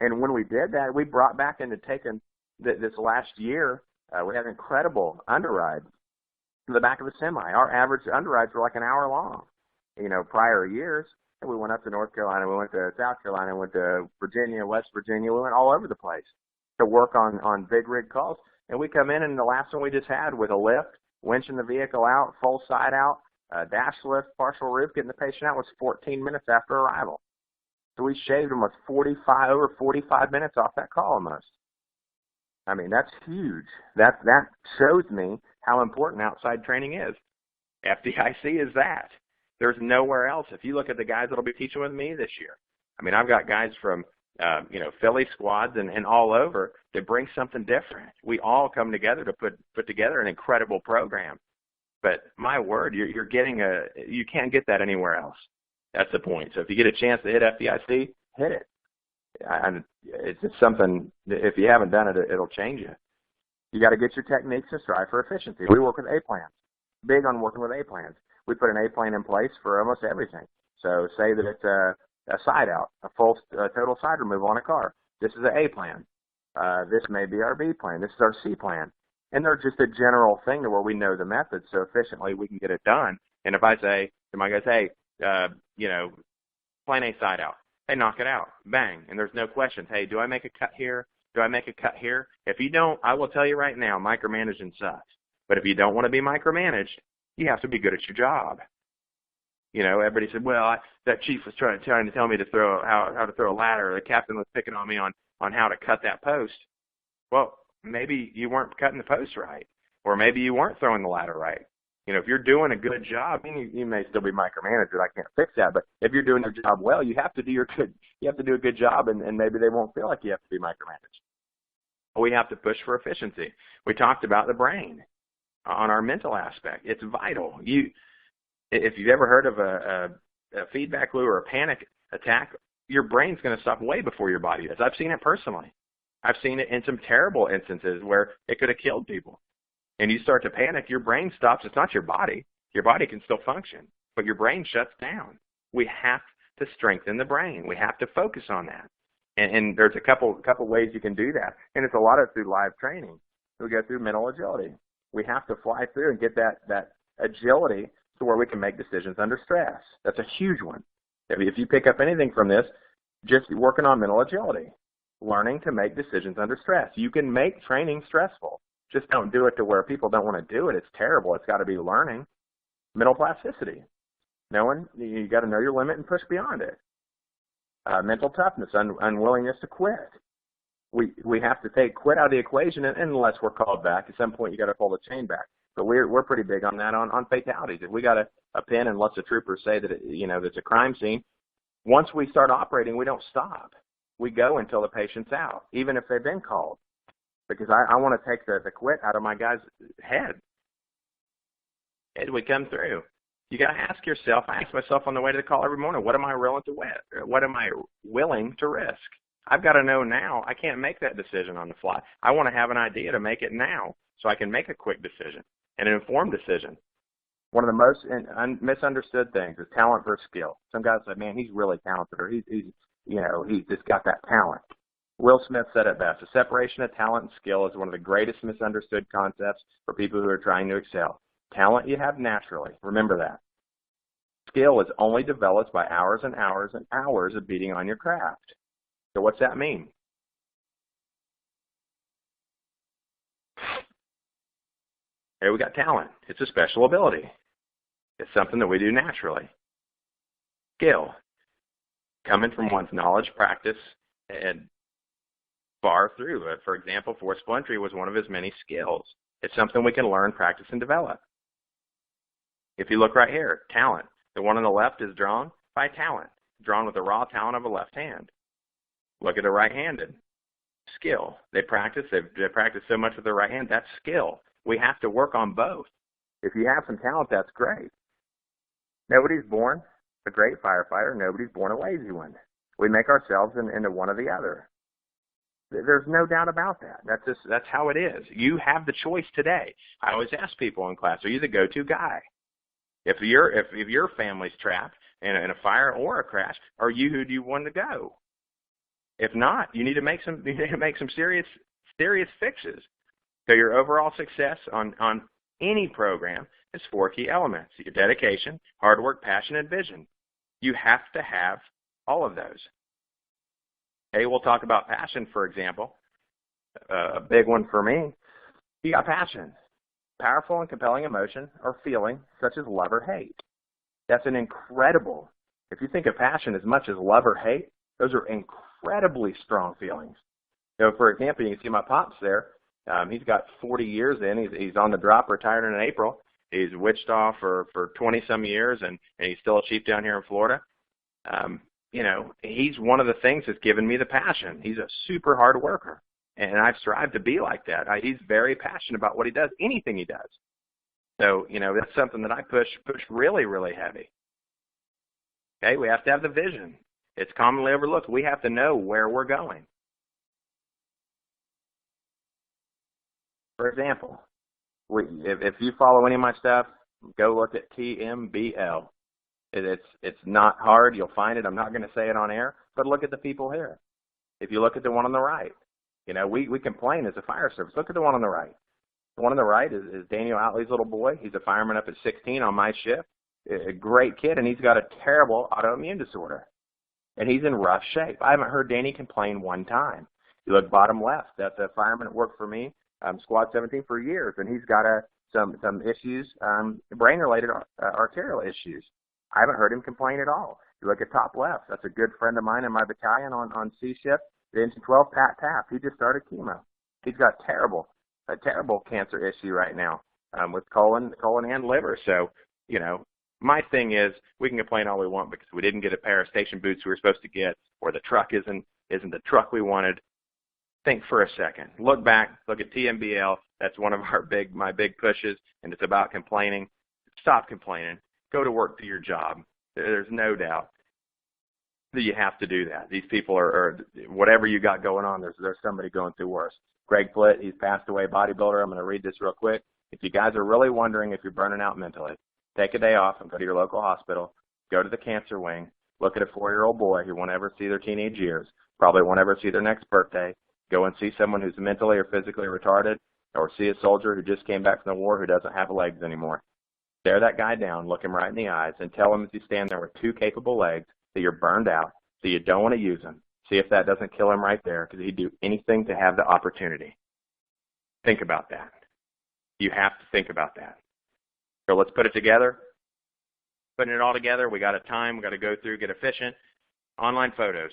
And when we did that, we brought back into taking this last year, we had an incredible underride in the back of a semi. Our average underrides were like an hour long. Prior years, and we went up to North Carolina, we went to South Carolina, we went to Virginia, West Virginia, we went all over the place to work on big rig calls. And we come in, and the last one we just had with a lift, winching the vehicle out, full side out, dash lift, partial roof, getting the patient out was 14 minutes after arrival. So we shaved them with over 45 minutes off that call almost. I mean, that's huge. That shows me how important outside training is. FDIC is that. There's nowhere else. If you look at the guys that will be teaching with me this year, I mean, I've got guys from, Philly squads and all over that bring something different. We all come together to put together an incredible program. But my word, you're getting you can't get that anywhere else. That's the point. So if you get a chance to hit FDIC, hit it. It's just something, if you haven't done it, it'll change you. You got to get your techniques and strive for efficiency. We work with A plans. Big on working with A plans. We put an A plan in place for almost everything. So say that it's a side out, a full total side remove on a car. This is an A plan. This may be our B plan. This is our C plan. And they're just a general thing to where we know the method so efficiently we can get it done. And if I say to my guys, hey, plan A side out, they knock it out, bang, and there's no questions. Hey, do I make a cut here? Do I make a cut here? If you don't, I will tell you right now, micromanaging sucks. But if you don't want to be micromanaged, you have to be good at your job. Everybody said, well, that chief was trying to tell me to throw how to throw a ladder. The captain was picking on me on how to cut that post. Well, maybe you weren't cutting the post right, or maybe you weren't throwing the ladder right. If you're doing a good job, you may still be micromanaged. I can't fix that, but if you're doing your job well, you have to do a good job, and maybe they won't feel like you have to be micromanaged. We have to push for efficiency. We talked about the brain on our mental aspect. It's vital. If you've ever heard of a feedback loop or a panic attack, your brain's going to stop way before your body does. I've seen it personally. I've seen it in some terrible instances where it could have killed people. And you start to panic, your brain stops. It's not your body. Your body can still function, but your brain shuts down. We have to strengthen the brain. We have to focus on that. And there's a couple ways you can do that. And it's a lot of through live training. We go through mental agility. We have to fly through and get that agility to where we can make decisions under stress. That's a huge one. If you pick up anything from this, just working on mental agility, learning to make decisions under stress. You can make training stressful. Just don't do it to where people don't want to do it. It's terrible. It's got to be learning. Mental plasticity. You got to know your limit and push beyond it. Mental toughness, unwillingness to quit. We have to take quit out of the equation unless we're called back. At some point, you got to pull the chain back. But we're pretty big on that on fatalities. If we got a pin and lets the troopers say that it's a crime scene, once we start operating, we don't stop. We go until the patient's out, even if they've been called, because I want to take the quit out of my guy's head. As we come through, you got to ask yourself. I ask myself on the way to the call every morning, what am I willing to risk? I've got to know now. I can't make that decision on the fly. I want to have an idea to make it now so I can make a quick decision, an informed decision. One of the most misunderstood things is talent versus skill. Some guys say, man, he's really talented, or he's just got that talent. Will Smith said it best. The separation of talent and skill is one of the greatest misunderstood concepts for people who are trying to excel. Talent you have naturally. Remember that. Skill is only developed by hours and hours and hours of beating on your craft. So what's that mean? Here we got talent. It's a special ability. It's something that we do naturally. Skill, coming from one's knowledge, practice, and far through. For example, forcible entry was one of his many skills. It's something we can learn, practice, and develop. If you look right here, talent. The one on the left is drawn by talent, drawn with the raw talent of a left hand. Look at the right-handed. Skill. They practice so much with their right hand. That's skill. We have to work on both. If you have some talent, that's great. Nobody's born a great firefighter. Nobody's born a lazy one. We make ourselves into one or the other. There's no doubt about that. That's how it is. You have the choice today. I always ask people in class, are you the go-to guy? If your family's trapped in a fire or a crash, who do you want to go? If not, you need to make some serious fixes. So your overall success on any program is 4 key elements: your dedication, hard work, passion, and vision. You have to have all of those. Okay, we'll talk about passion, for example. A big one for me. You got passion. Powerful and compelling emotion or feeling such as love or hate. That's an incredible, if you think of passion as much as love or hate, those are incredibly strong feelings. So, for example, you can see my pops there. He's got 40 years in. He's on the drop, retired in April. He's Wichita for 20-some years, and he's still a chief down here in Florida. You know, he's one of the things that's given me the passion. He's a super hard worker, and I've strived to be like that. He's very passionate about what he does, anything he does. So, you know, that's something that I push really, really heavy. Okay, we have to have the vision. It's commonly overlooked. We have to know where we're going. For example, if you follow any of my stuff, go look at TMBL. It's not hard. You'll find it. I'm not going to say it on air, but look at the people here. If you look at the one on the right, you know, we complain as a fire service. Look at the one on the right. The one on the right is Daniel Outley's little boy. He's a fireman up at 16 on my shift. A great kid, and he's got a terrible autoimmune disorder. And he's in rough shape. I haven't heard Danny complain one time. You look bottom left. That's a fireman that worked for me, Squad 17 for years, and he's got some issues, brain-related arterial issues. I haven't heard him complain at all. You look at top left. That's a good friend of mine in my battalion on C shift, the Engine 12, Pat Taft. He just started chemo. He's got a terrible cancer issue right now with colon and liver. So, you know, my thing is we can complain all we want because we didn't get a pair of station boots we were supposed to get, or the truck isn't the truck we wanted. Think for a second. Look back. Look at TMBL. That's one of my big pushes, and it's about complaining. Stop complaining. Go to work, do your job. There's no doubt that you have to do that. These people are whatever you got going on, there's somebody going through worse. Greg Flitt, he's passed away, bodybuilder. I'm going to read this real quick. If you guys are really wondering if you're burning out mentally, take a day off and go to your local hospital. Go to the cancer wing. Look at a 4-year-old boy who won't ever see their teenage years, probably won't ever see their next birthday. Go and see someone who's mentally or physically retarded, or see a soldier who just came back from the war who doesn't have legs anymore. Stare that guy down, look him right in the eyes, and tell him as you stand there with 2 capable legs that you're burned out, that you don't want to use them. See if that doesn't kill him right there, because he'd do anything to have the opportunity. Think about that. You have to think about that. So let's put it together. Putting it all together, we got a time, we got to go through, get efficient. Online photos,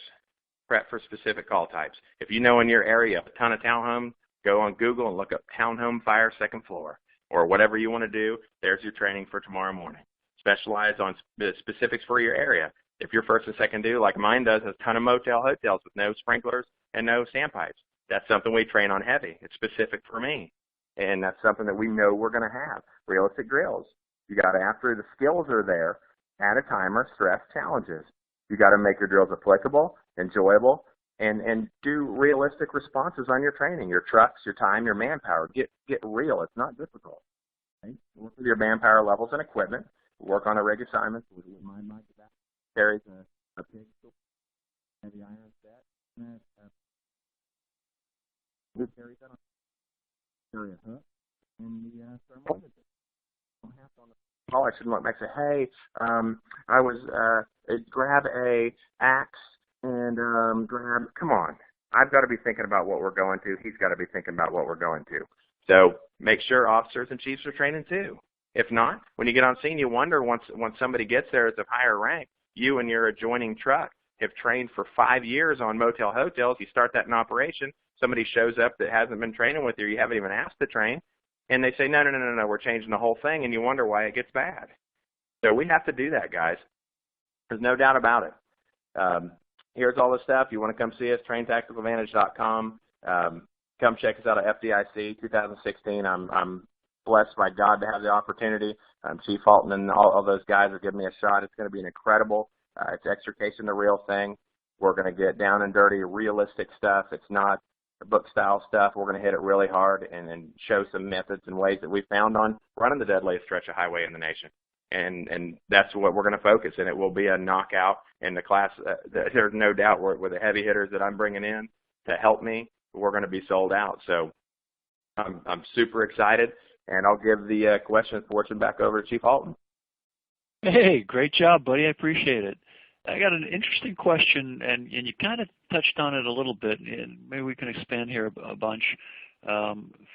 prep for specific call types. If you know in your area a ton of townhomes, go on Google and look up townhome fire second floor, or whatever you want to do. There's your training for tomorrow morning. Specialize on specifics for your area. If your first and second due, like mine does, has a ton of motel hotels with no sprinklers and no standpipes, that's something we train on heavy. It's specific for me, and that's something that we know we're going to have. Realistic drills. You got to, after the skills are there, add a timer, stress, challenges. You got to make your drills applicable, enjoyable, and do realistic responses on your training, your trucks, your time, your manpower. Get real. It's not difficult. Okay? Work with your manpower levels and equipment. Work on a rig assignments. My carries a pistol, heavy iron set. This carries that on. Carry a hook and the thermometer. Oh, I shouldn't look back and say, hey, I was grab a axe and come on. I've got to be thinking about what we're going to. He's got to be thinking about what we're going to. So make sure officers and chiefs are training too. If not, when you get on scene, you wonder once somebody gets there as a higher rank, you and your adjoining truck have trained for 5 years on motel hotels. You start that in operation. Somebody shows up that hasn't been training with you. You haven't even asked to train. And they say, no, we're changing the whole thing, and you wonder why it gets bad. So we have to do that, guys. There's no doubt about it. Here's all the stuff. You want to come see us, traintacticalvantage.com. Come check us out at FDIC 2016. I'm blessed by God to have the opportunity. Chief Halton and all those guys have given me a shot. It's going to be an incredible. It's extrication, the real thing. We're going to get down and dirty, realistic stuff. It's not book-style stuff. We're going to hit it really hard and show some methods and ways that we found on running the deadliest stretch of highway in the nation. And that's what we're going to focus, and it will be a knockout in the class. There's no doubt with the heavy hitters that I'm bringing in to help me, we're going to be sold out. So I'm super excited, and I'll give the question and fortune back over to Chief Halton. Hey, great job, buddy. I appreciate it. I got an interesting question, and you kind of touched on it a little bit, and maybe we can expand here a bunch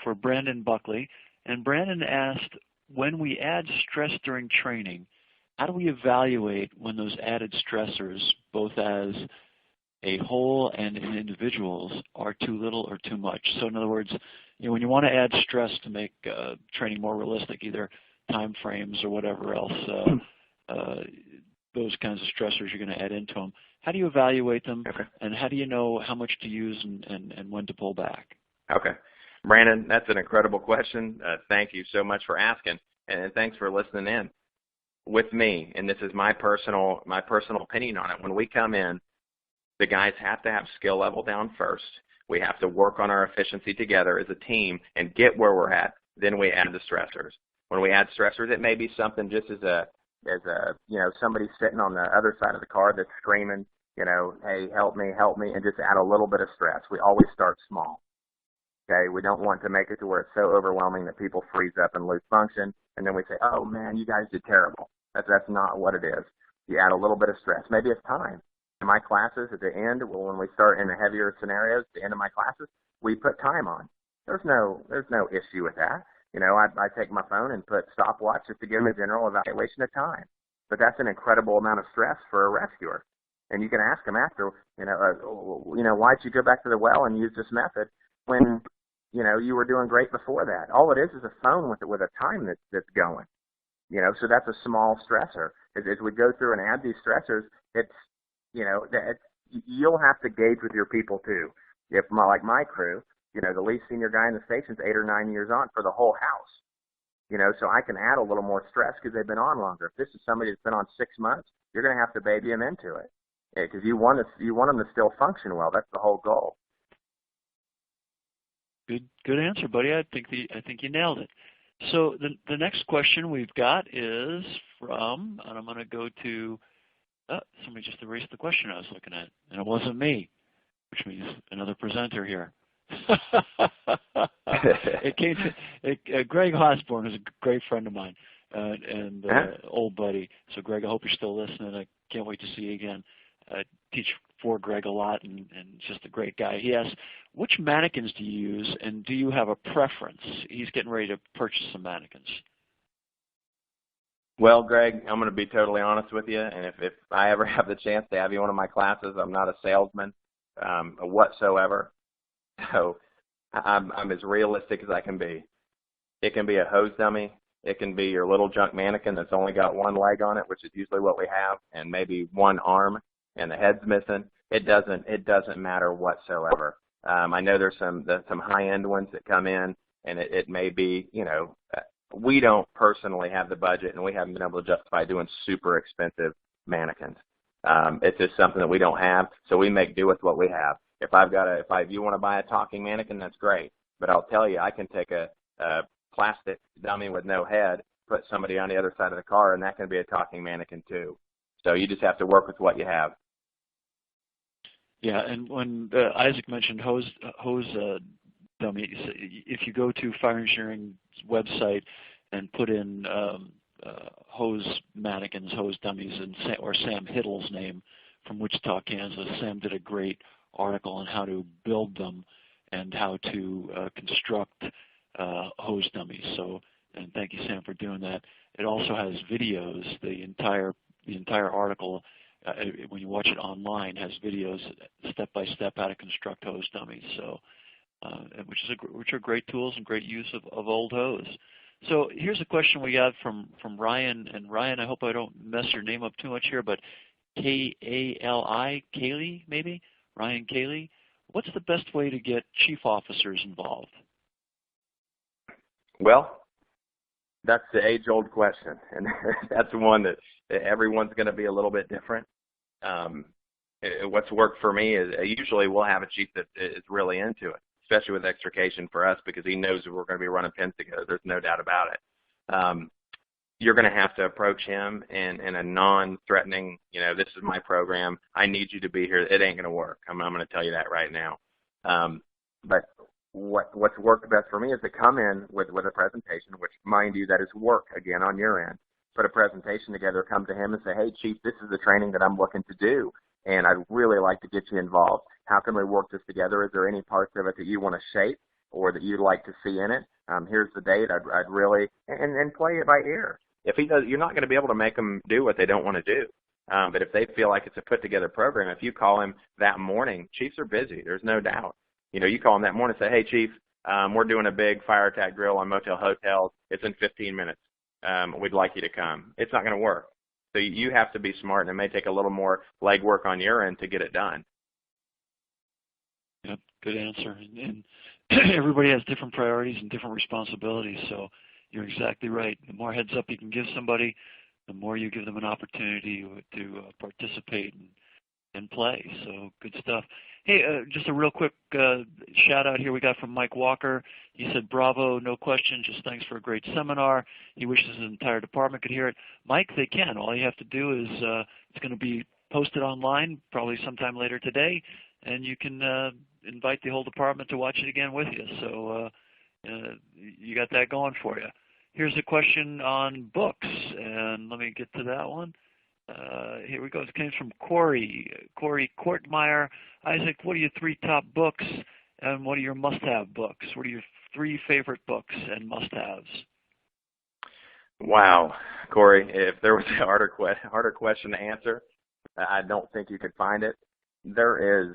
for Brandon Buckley. And Brandon asked, when we add stress during training, how do we evaluate when those added stressors, both as a whole and in individuals, are too little or too much? So in other words, when you want to add stress to make training more realistic, either time frames or whatever else, those kinds of stressors you're going to add into them. How do you evaluate them, and how do you know how much to use and when to pull back? Okay. Brandon, that's an incredible question. Thank you so much for asking, and thanks for listening in. With me, and this is my personal opinion on it, when we come in, the guys have to have skill level down first. We have to work on our efficiency together as a team and get where we're at. Then we add the stressors. When we add stressors, it may be something just as a somebody sitting on the other side of the car that's screaming, hey, help me, and just add a little bit of stress. We always start small. Okay, we don't want to make it to where it's so overwhelming that people freeze up and lose function, and then we say, oh man, you guys did terrible. That's not what it is. You add a little bit of stress. Maybe it's time. In my classes at the end, when we start in the heavier scenarios, at the end of my classes, we put time on. There's no issue with that. I take my phone and put stopwatch just to give them a general evaluation of time. But that's an incredible amount of stress for a rescuer. And you can ask them after, why'd you go back to the well and use this method when, you were doing great before that? All it is a phone with a time that's going. So that's a small stressor. As we go through and add these stressors, it's, you'll have to gauge with your people too. If like my crew, the least senior guy in the station's 8 or 9 years on for the whole house. So I can add a little more stress because they've been on longer. If this is somebody that's been on 6 months, you're going to have to baby them into it because you want them to still function well. That's the whole goal. Good answer, buddy. I think you nailed it. So the next question we've got is from, and I'm going to go to, somebody just erased the question I was looking at, and it wasn't me, which means another presenter here. It came to Greg Osborne, who's a great friend of mine and old buddy. So Greg, I hope you're still listening. I can't wait to see you again. I teach for Greg a lot, and just a great guy. He asks, which mannequins do you use, and do you have a preference? He's getting ready to purchase some mannequins. Well, Greg, I'm going to be totally honest with you, and if I ever have the chance to have you in one of my classes, I'm not a salesman whatsoever. So I'm as realistic as I can be. It can be a hose dummy. It can be your little junk mannequin that's only got one leg on it, which is usually what we have, and maybe one arm, and the head's missing. It doesn't matter whatsoever. I know there's some high-end ones that come in, and it may be, we don't personally have the budget, and we haven't been able to justify doing super expensive mannequins. It's just something that we don't have, so we make do with what we have. If you want to buy a talking mannequin, that's great. But I'll tell you, I can take a plastic dummy with no head, put somebody on the other side of the car, and that can be a talking mannequin too. So you just have to work with what you have. Yeah, and when Isaac mentioned hose dummy, if you go to Fire Engineering's website and put in hose mannequins, hose dummies, or Sam Hiddle's name from Wichita, Kansas, Sam did a great article on how to build them and how to construct hose dummies. So, and thank you, Sam, for doing that. It also has videos. The entire article, when you watch it online, has videos step by step how to construct hose dummies. So, which are great tools and great use of old hose. So here's a question we got from Ryan. And Ryan, I hope I don't mess your name up too much here, but K-A-L-I, Kaylee, maybe? Ryan Kaylee. What's the best way to get chief officers involved? Well, that's the age-old question, and that's one that everyone's going to be a little bit different. What's worked for me is usually we'll have a chief that is really into it, especially with extrication for us, because he knows that we're going to be running pins together. There's no doubt about it. You're going to have to approach him in a non-threatening, this is my program. I need you to be here. It ain't going to work. I'm going to tell you that right now. But what's worked best for me is to come in with a presentation, which, mind you, that is work, again, on your end. Put a presentation together, come to him and say, hey, Chief, this is the training that I'm looking to do, and I'd really like to get you involved. How can we work this together? Is there any parts of it that you want to shape or that you'd like to see in it? Here's the date. I'd really, and play it by ear. If he does, you're not going to be able to make them do what they don't want to do. But if they feel like it's a put-together program, if you call him that morning, chiefs are busy. There's no doubt. You call him that morning and say, hey, Chief, we're doing a big fire attack drill on motel hotels. It's in 15 minutes. we'd like you to come. It's not going to work. So you have to be smart, and it may take a little more legwork on your end to get it done. Yep, good answer. And everybody has different priorities and different responsibilities, so you're exactly right. The more heads up you can give somebody, the more you give them an opportunity to participate and play. So good stuff. Hey, just a real quick shout out here we got from Mike Walker. He said, bravo, no question, just thanks for a great seminar. He wishes his entire department could hear it. Mike, they can. All you have to do is it's going to be posted online probably sometime later today, and you can invite the whole department to watch it again with you. So you got that going for you. Here's a question on books, and let me get to that one. Here we go. It came from Corey Kortmeyer. Isaac, what are your 3 top books, and what are your must-have books? What are your 3 favorite books and must-haves? Wow, Corey, if there was a harder question to answer, I don't think you could find it. There is,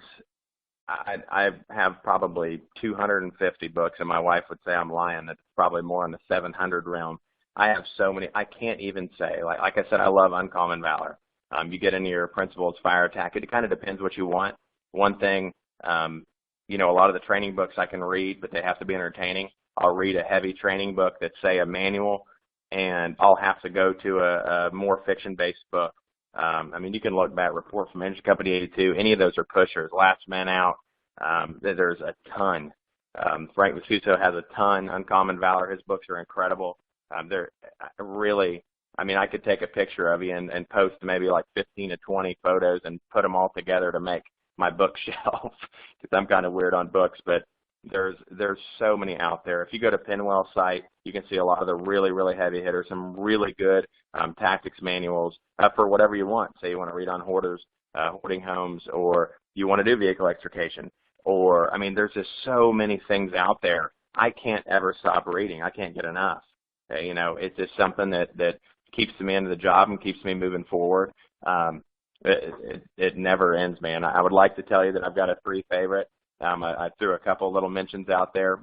I have probably 250 books, and my wife would say I'm lying. It's probably more in the 700 realm. I have so many, I can't even say. Like I said, I love Uncommon Valor. You get into your principles, fire attack. It kind of depends what you want. One thing, you know, a lot of the training books I can read, but they have to be entertaining. I'll read a heavy training book that's, say, a manual, and I'll have to go to a more fiction-based book. I mean, you can look back, Report from Engine Company 82. Any of those are pushers. Last Man Out. There's a ton. Frank Visuto has a ton. Uncommon Valor, his books are incredible. They're really, I mean, I could take a picture of you and post maybe like 15 to 20 photos and put them all together to make my bookshelf, because I'm kind of weird on books, but there's so many out there. If you go to Penwell's site, you can see a lot of the really, really heavy hitters, some really good tactics manuals for whatever you want. Say you want to read on hoarders, hoarding homes, or you want to do vehicle extrication, or, I mean, there's just so many things out there. I can't ever stop reading. I can't get enough. You know, it's just something that keeps me into the job and keeps me moving forward. It never ends, man. I would like to tell you that I've got a 3 favorite. I threw a couple little mentions out there,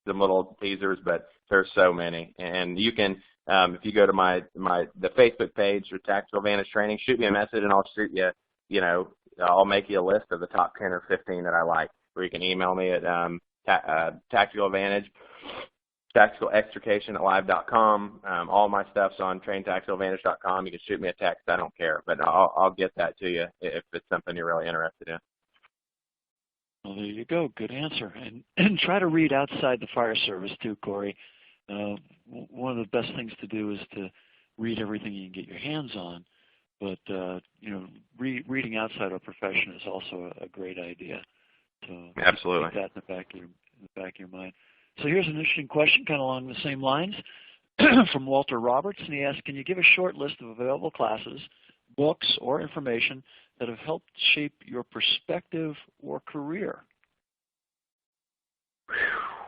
some little teasers, but there's so many. And you can, if you go to the Facebook page for Tactical Advantage Training, shoot me a message and I'll shoot you, you know, I'll make you a list of the top 10 or 15 that I like, or you can email me at Tactical Advantage. Tactical Extrication at live.com. All my stuff's on traintacticalvantage.com. You can shoot me a text. I don't care, but I'll get that to you if it's something you're really interested in. Well, there you go. Good answer. And try to read outside the fire service too, Corey. One of the best things to do is to read everything you can get your hands on. But you know, reading outside our profession is also a great idea. So absolutely, keep that in the back of your mind. So here's an interesting question, kind of along the same lines, from Walter Roberts, and he asks, can you give a short list of available classes, books, or information that have helped shape your perspective or career?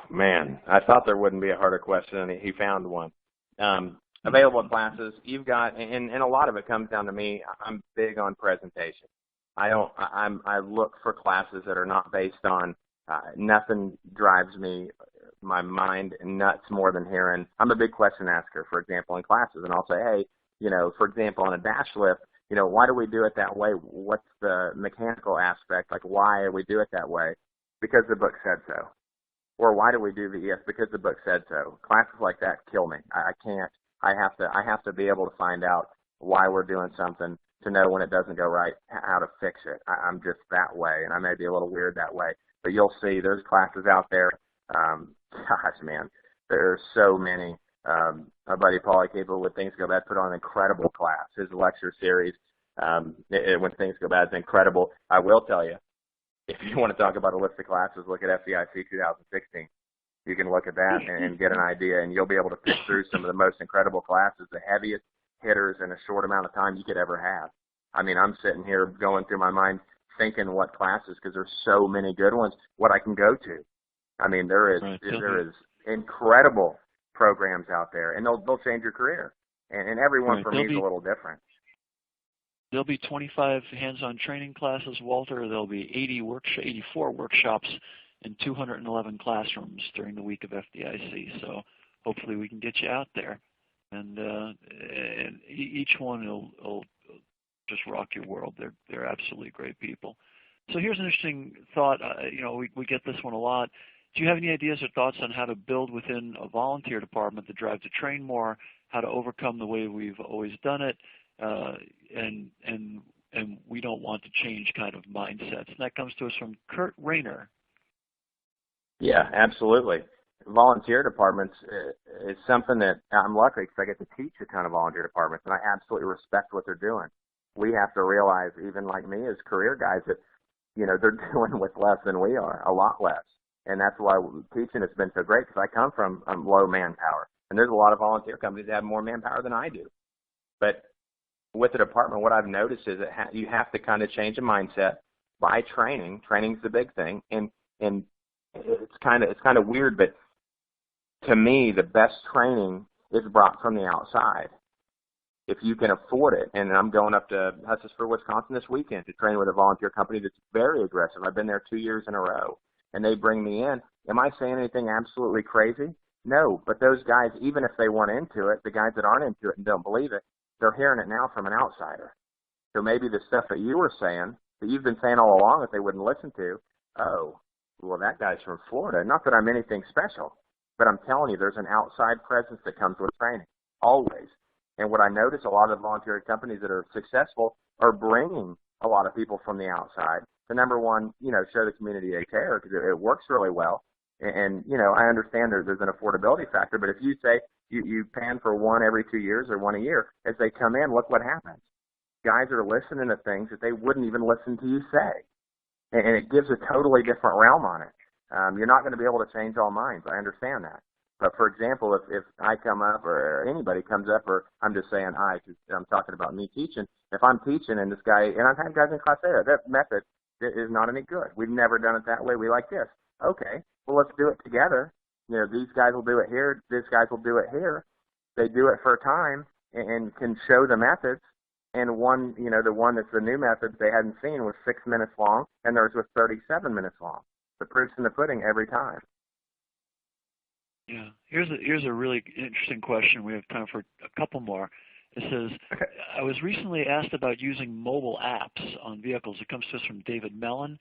Man, I thought there wouldn't be a harder question, and he found one. Available classes, you've got, and a lot of it comes down to me. I'm big on presentation. I look for classes that are not based on, nothing drives me, my mind nuts more than hearing. I'm a big question asker, for example, in classes, and I'll say, hey, you know, for example, on a dash lift, you know, why do we do it that way? What's the mechanical aspect? Like, why do we do it that way? Because the book said so. Or why do we do the ES? Because the book said so. Classes like that kill me. I can't. I have to be able to find out why we're doing something, to know when it doesn't go right, how to fix it. I'm just that way, and I may be a little weird that way. But you'll see there's classes out there. Gosh, man, there's so many. Our buddy Paulie Capo, When Things Go Bad, put on an incredible class. His lecture series, When Things Go Bad, is incredible. I will tell you, if you want to talk about a list of classes, look at FDIC 2016. You can look at that and get an idea, and you'll be able to pick through some of the most incredible classes, the heaviest hitters in a short amount of time you could ever have. I mean, I'm sitting here going through my mind thinking what classes, because there's so many good ones, what I can go to. I mean, there is incredible programs out there, and they'll change your career. And every one for me is a little different. There'll be 25 hands-on training classes, Walter. There'll be 84 workshops in 211 classrooms during the week of FDIC. So hopefully we can get you out there. and each one will just rock your world. They're absolutely great people. So here's an interesting thought. We get this one a lot. Do you have any ideas or thoughts on how to build within a volunteer department the drive to train more, how to overcome the way we've always done it, and we don't want to change kind of mindsets? And that comes to us from Kurt Rayner. Yeah, absolutely. Volunteer departments is something that I'm lucky because I get to teach a ton of volunteer departments, and I absolutely respect what they're doing. We have to realize, even like me as career guys, that they're doing with less than we are, a lot less. And that's why teaching has been so great, because I come from low manpower. And there's a lot of volunteer companies that have more manpower than I do. But with the department, what I've noticed is that you have to kind of change a mindset by training. Training's the big thing. And it's kind of weird, but to me, the best training is brought from the outside. If you can afford it, and I'm going up to Hutchinson, Wisconsin this weekend to train with a volunteer company that's very aggressive. I've been there 2 years in a row, and they bring me in. Am I saying anything absolutely crazy? No, but those guys, even if they weren't into it, the guys that aren't into it and don't believe it, they're hearing it now from an outsider. So maybe the stuff that you were saying, that you've been saying all along that they wouldn't listen to, oh, well, that guy's from Florida. Not that I'm anything special, but I'm telling you, there's an outside presence that comes with training, always. And what I notice, a lot of the volunteer companies that are successful are bringing a lot of people from the outside to, number one, show the community they care, because it works really well. And I understand there's an affordability factor, but if you say you pan for one every 2 years or one a year, as they come in, look what happens. Guys are listening to things that they wouldn't even listen to you say. And it gives a totally different realm on it. You're not going to be able to change all minds. I understand that. But, for example, if I come up or anybody comes up, or I'm just saying I, because I'm talking about me teaching, if I'm teaching and this guy, and I've had guys in class say that method is not any good. We've never done it that way. We like this. Okay, well, let's do it together. These guys will do it here. These guys will do it here. They do it for a time and can show the methods. And one, the one that's the new method they hadn't seen was 6 minutes long, and theirs was 37 minutes long. The proof's in the pudding every time. Yeah. Here's a really interesting question. We have time for a couple more. It says, okay. I was recently asked about using mobile apps on vehicles. It comes to us from David Mellon.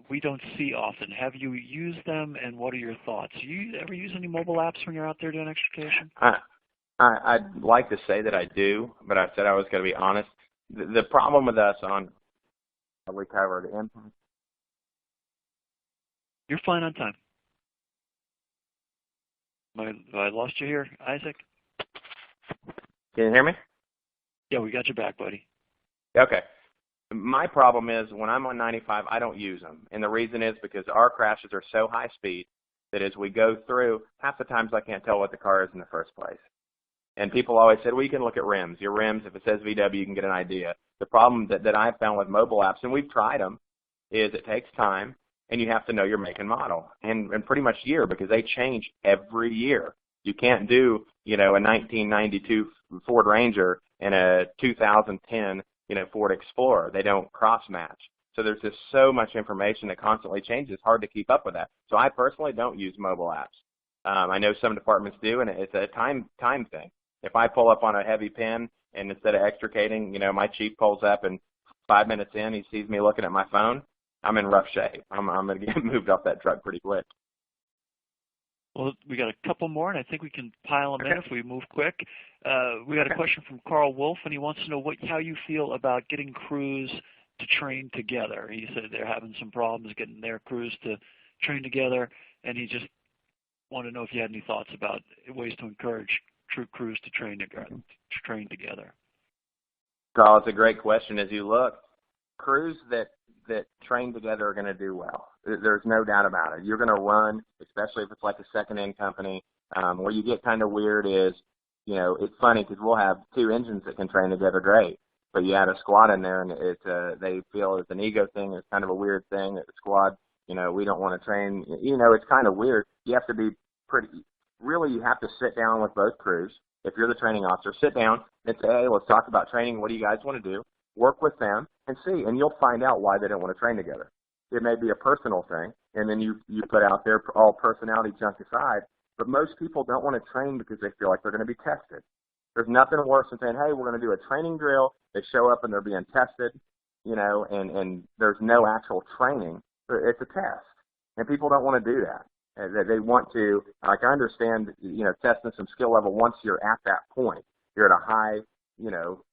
We don't see often. Have you used them, and what are your thoughts? Do you ever use any mobile apps when you're out there doing extrication? I'd like to say that I do, but I said I was going to be honest. The problem with us we covered impact. You're fine on time. Have I lost you here, Isaac? Can you hear me? Yeah, we got you back, buddy. Okay. My problem is when I'm on 95, I don't use them. And the reason is because our crashes are so high speed that as we go through, half the times I can't tell what the car is in the first place. And people always said, well, you can look at rims. Your rims, if it says VW, you can get an idea. The problem that I've found with mobile apps, and we've tried them, is it takes time, and you have to know your make and model, and pretty much year, because they change every year. You can't do, a 1992 Ford Ranger and a 2010, Ford Explorer. They don't cross-match. So there's just so much information that constantly changes. It's hard to keep up with that. So I personally don't use mobile apps. I know some departments do, and it's a time thing. If I pull up on a heavy pin and instead of extricating, my chief pulls up and 5 minutes in, he sees me looking at my phone, I'm in rough shape. I'm going to get moved off that truck pretty quick. Well, we got a couple more, and I think we can pile them in if we move quick. We got a question from Carl Wolf, and he wants to know how you feel about getting crews to train together. He said they're having some problems getting their crews to train together, and he just wanted to know if you had any thoughts about ways to encourage true crews to train together. Carl, it's a great question. As you look, crews that train together are going to do well. There's no doubt about it. You're going to run, especially if it's like a second-end company. Where you get kind of weird is, it's funny because we'll have two engines that can train together great, but you add a squad in there, and they feel it's an ego thing. It's kind of a weird thing that the squad, we don't want to train. It's kind of weird. You have to be you have to sit down with both crews. If you're the training officer, sit down and say, hey, let's talk about training. What do you guys want to do? Work with them and see, and you'll find out why they don't want to train together. It may be a personal thing, and then you put out there all personality junk aside, But most people don't want to train because they feel like they're going to be tested. There's nothing worse than saying, hey, we're going to do a training drill. They show up and they're being tested, and there's no actual training. It's a test. And people don't want to do that. They want to, like, I understand, testing some skill level once you're at that point. You're at a high,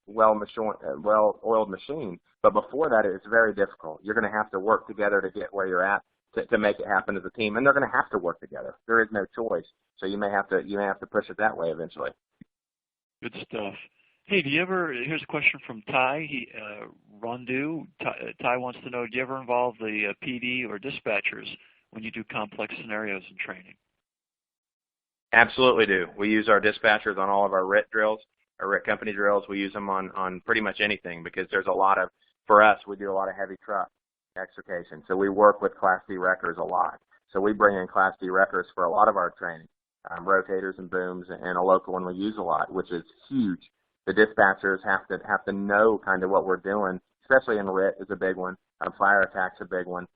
well-oiled machine. But before that, it's very difficult. You're going to have to work together to get where you're at to make it happen as a team. And they're going to have to work together. There is no choice. So you may have to push it that way eventually. Good stuff. Hey, here's a question from Ty. Rondu. Ty wants to know, do you ever involve the PD or dispatchers when you do complex scenarios in training? Absolutely do. We use our dispatchers on all of our RIT drills, our RIT company drills. We use them on pretty much anything because there's for us, we do a lot of heavy truck extrication. So we work with Class D wreckers a lot. So we bring in Class D wreckers for a lot of our training, rotators and booms, and a local one we use a lot, which is huge. The dispatchers have to know kind of what we're doing, especially in RIT is a big one. Fire attack's a big one.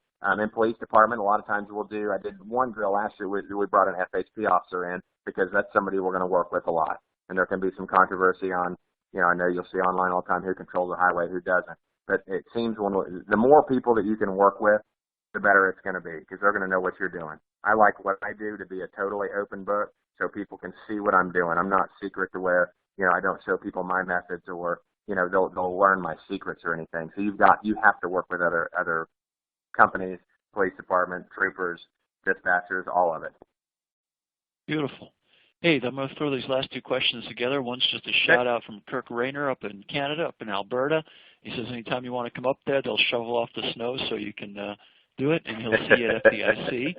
In police department, a lot of times I did one drill last year, we brought an FHP officer in because that's somebody we're going to work with a lot. And there can be some controversy on, I know you'll see online all the time who controls the highway, who doesn't. But it seems the more people that you can work with, the better it's going to be because they're going to know what you're doing. I like what I do to be a totally open book so people can see what I'm doing. I'm not secret to where, I don't show people my methods or, they'll learn my secrets or anything. So you have to work with other companies, police department, troopers, dispatchers, all of it. Beautiful. Hey, I'm going to throw these last two questions together. One's just a shout out from Kirk Rayner up in Canada, up in Alberta. He says anytime you want to come up there, they'll shovel off the snow so you can do it, and he'll see you at FDIC.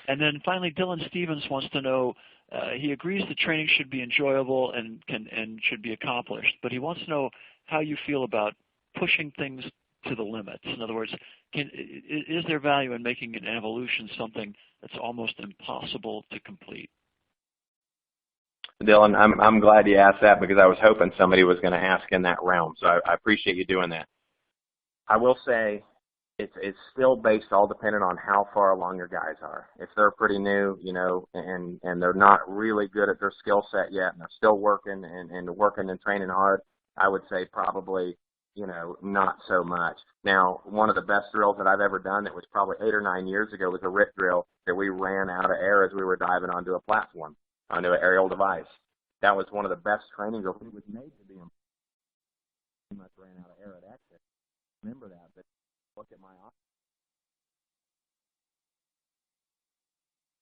And then finally, Dylan Stevens wants to know, he agrees the training should be enjoyable and should be accomplished, but he wants to know how you feel about pushing things to the limits. In other words, is there value in making an evolution something that's almost impossible to complete? Dylan, I'm glad you asked that because I was hoping somebody was going to ask in that realm, so I appreciate you doing that. I will say it's still based all dependent on how far along your guys are. If they're pretty new, and they're not really good at their skill set yet, and they're still working and training hard, I would say probably, not so much. Now, one of the best drills that I've ever done that was probably 8 or 9 years ago was a RIT drill that we ran out of air as we were diving onto a platform, onto an aerial device. That was one of the best training drills. It was made to be pretty much ran out of air at exit. Remember that, but look at my option.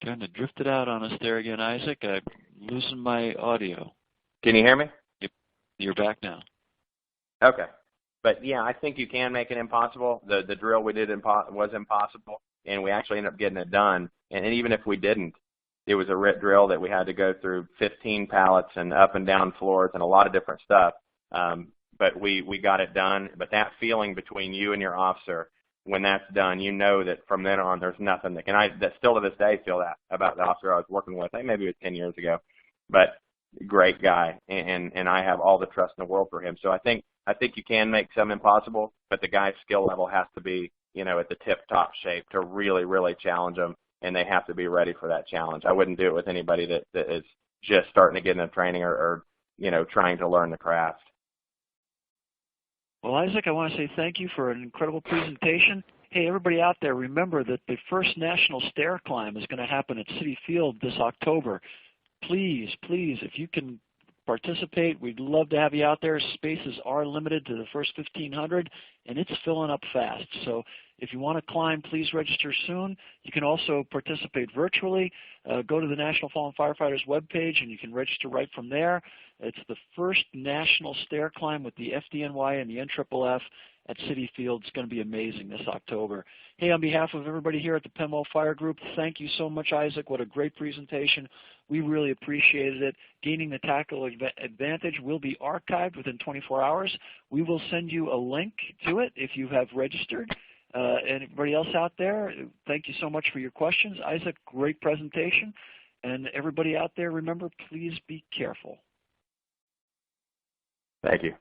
Kind of drifted out on us there again, Isaac. I'm losing my audio. Can you hear me? Yep. You're back now. Okay. But, yeah, I think you can make it impossible. The drill we did was impossible, and we actually ended up getting it done. And even if we didn't, it was a RIT drill that we had to go through 15 pallets and up and down floors and a lot of different stuff. But we got it done. But that feeling between you and your officer, when that's done, you know that from then on there's nothing that still to this day feel that about the officer I was working with. I think maybe it was 10 years ago. But great guy, and I have all the trust in the world for him. So I think you can make some impossible, but the guy's skill level has to be, at the tip-top shape to really, really challenge them, and they have to be ready for that challenge. I wouldn't do it with anybody that is just starting to get into training or trying to learn the craft. Well, Isaac, I want to say thank you for an incredible presentation. Hey, everybody out there, remember that the first national stair climb is going to happen at Citi Field this October. Please, if you can participate, we'd love to have you out there. Spaces are limited to the first 1,500, and it's filling up fast. So if you want to climb, please register soon. You can also participate virtually. Go to the National Fallen Firefighters webpage, and you can register right from there. It's the first national stair climb with the FDNY and the NFFF at Citi Field. It's going to be amazing this October. Hey, on behalf of everybody here at the Penwell Fire Group, thank you so much, Isaac. What a great presentation. We really appreciated it. Gaining the Tactical Advantage will be archived within 24 hours. We will send you a link to it if you have registered. And everybody else out there, thank you so much for your questions. Isaac, great presentation. And everybody out there, remember, please be careful. Thank you.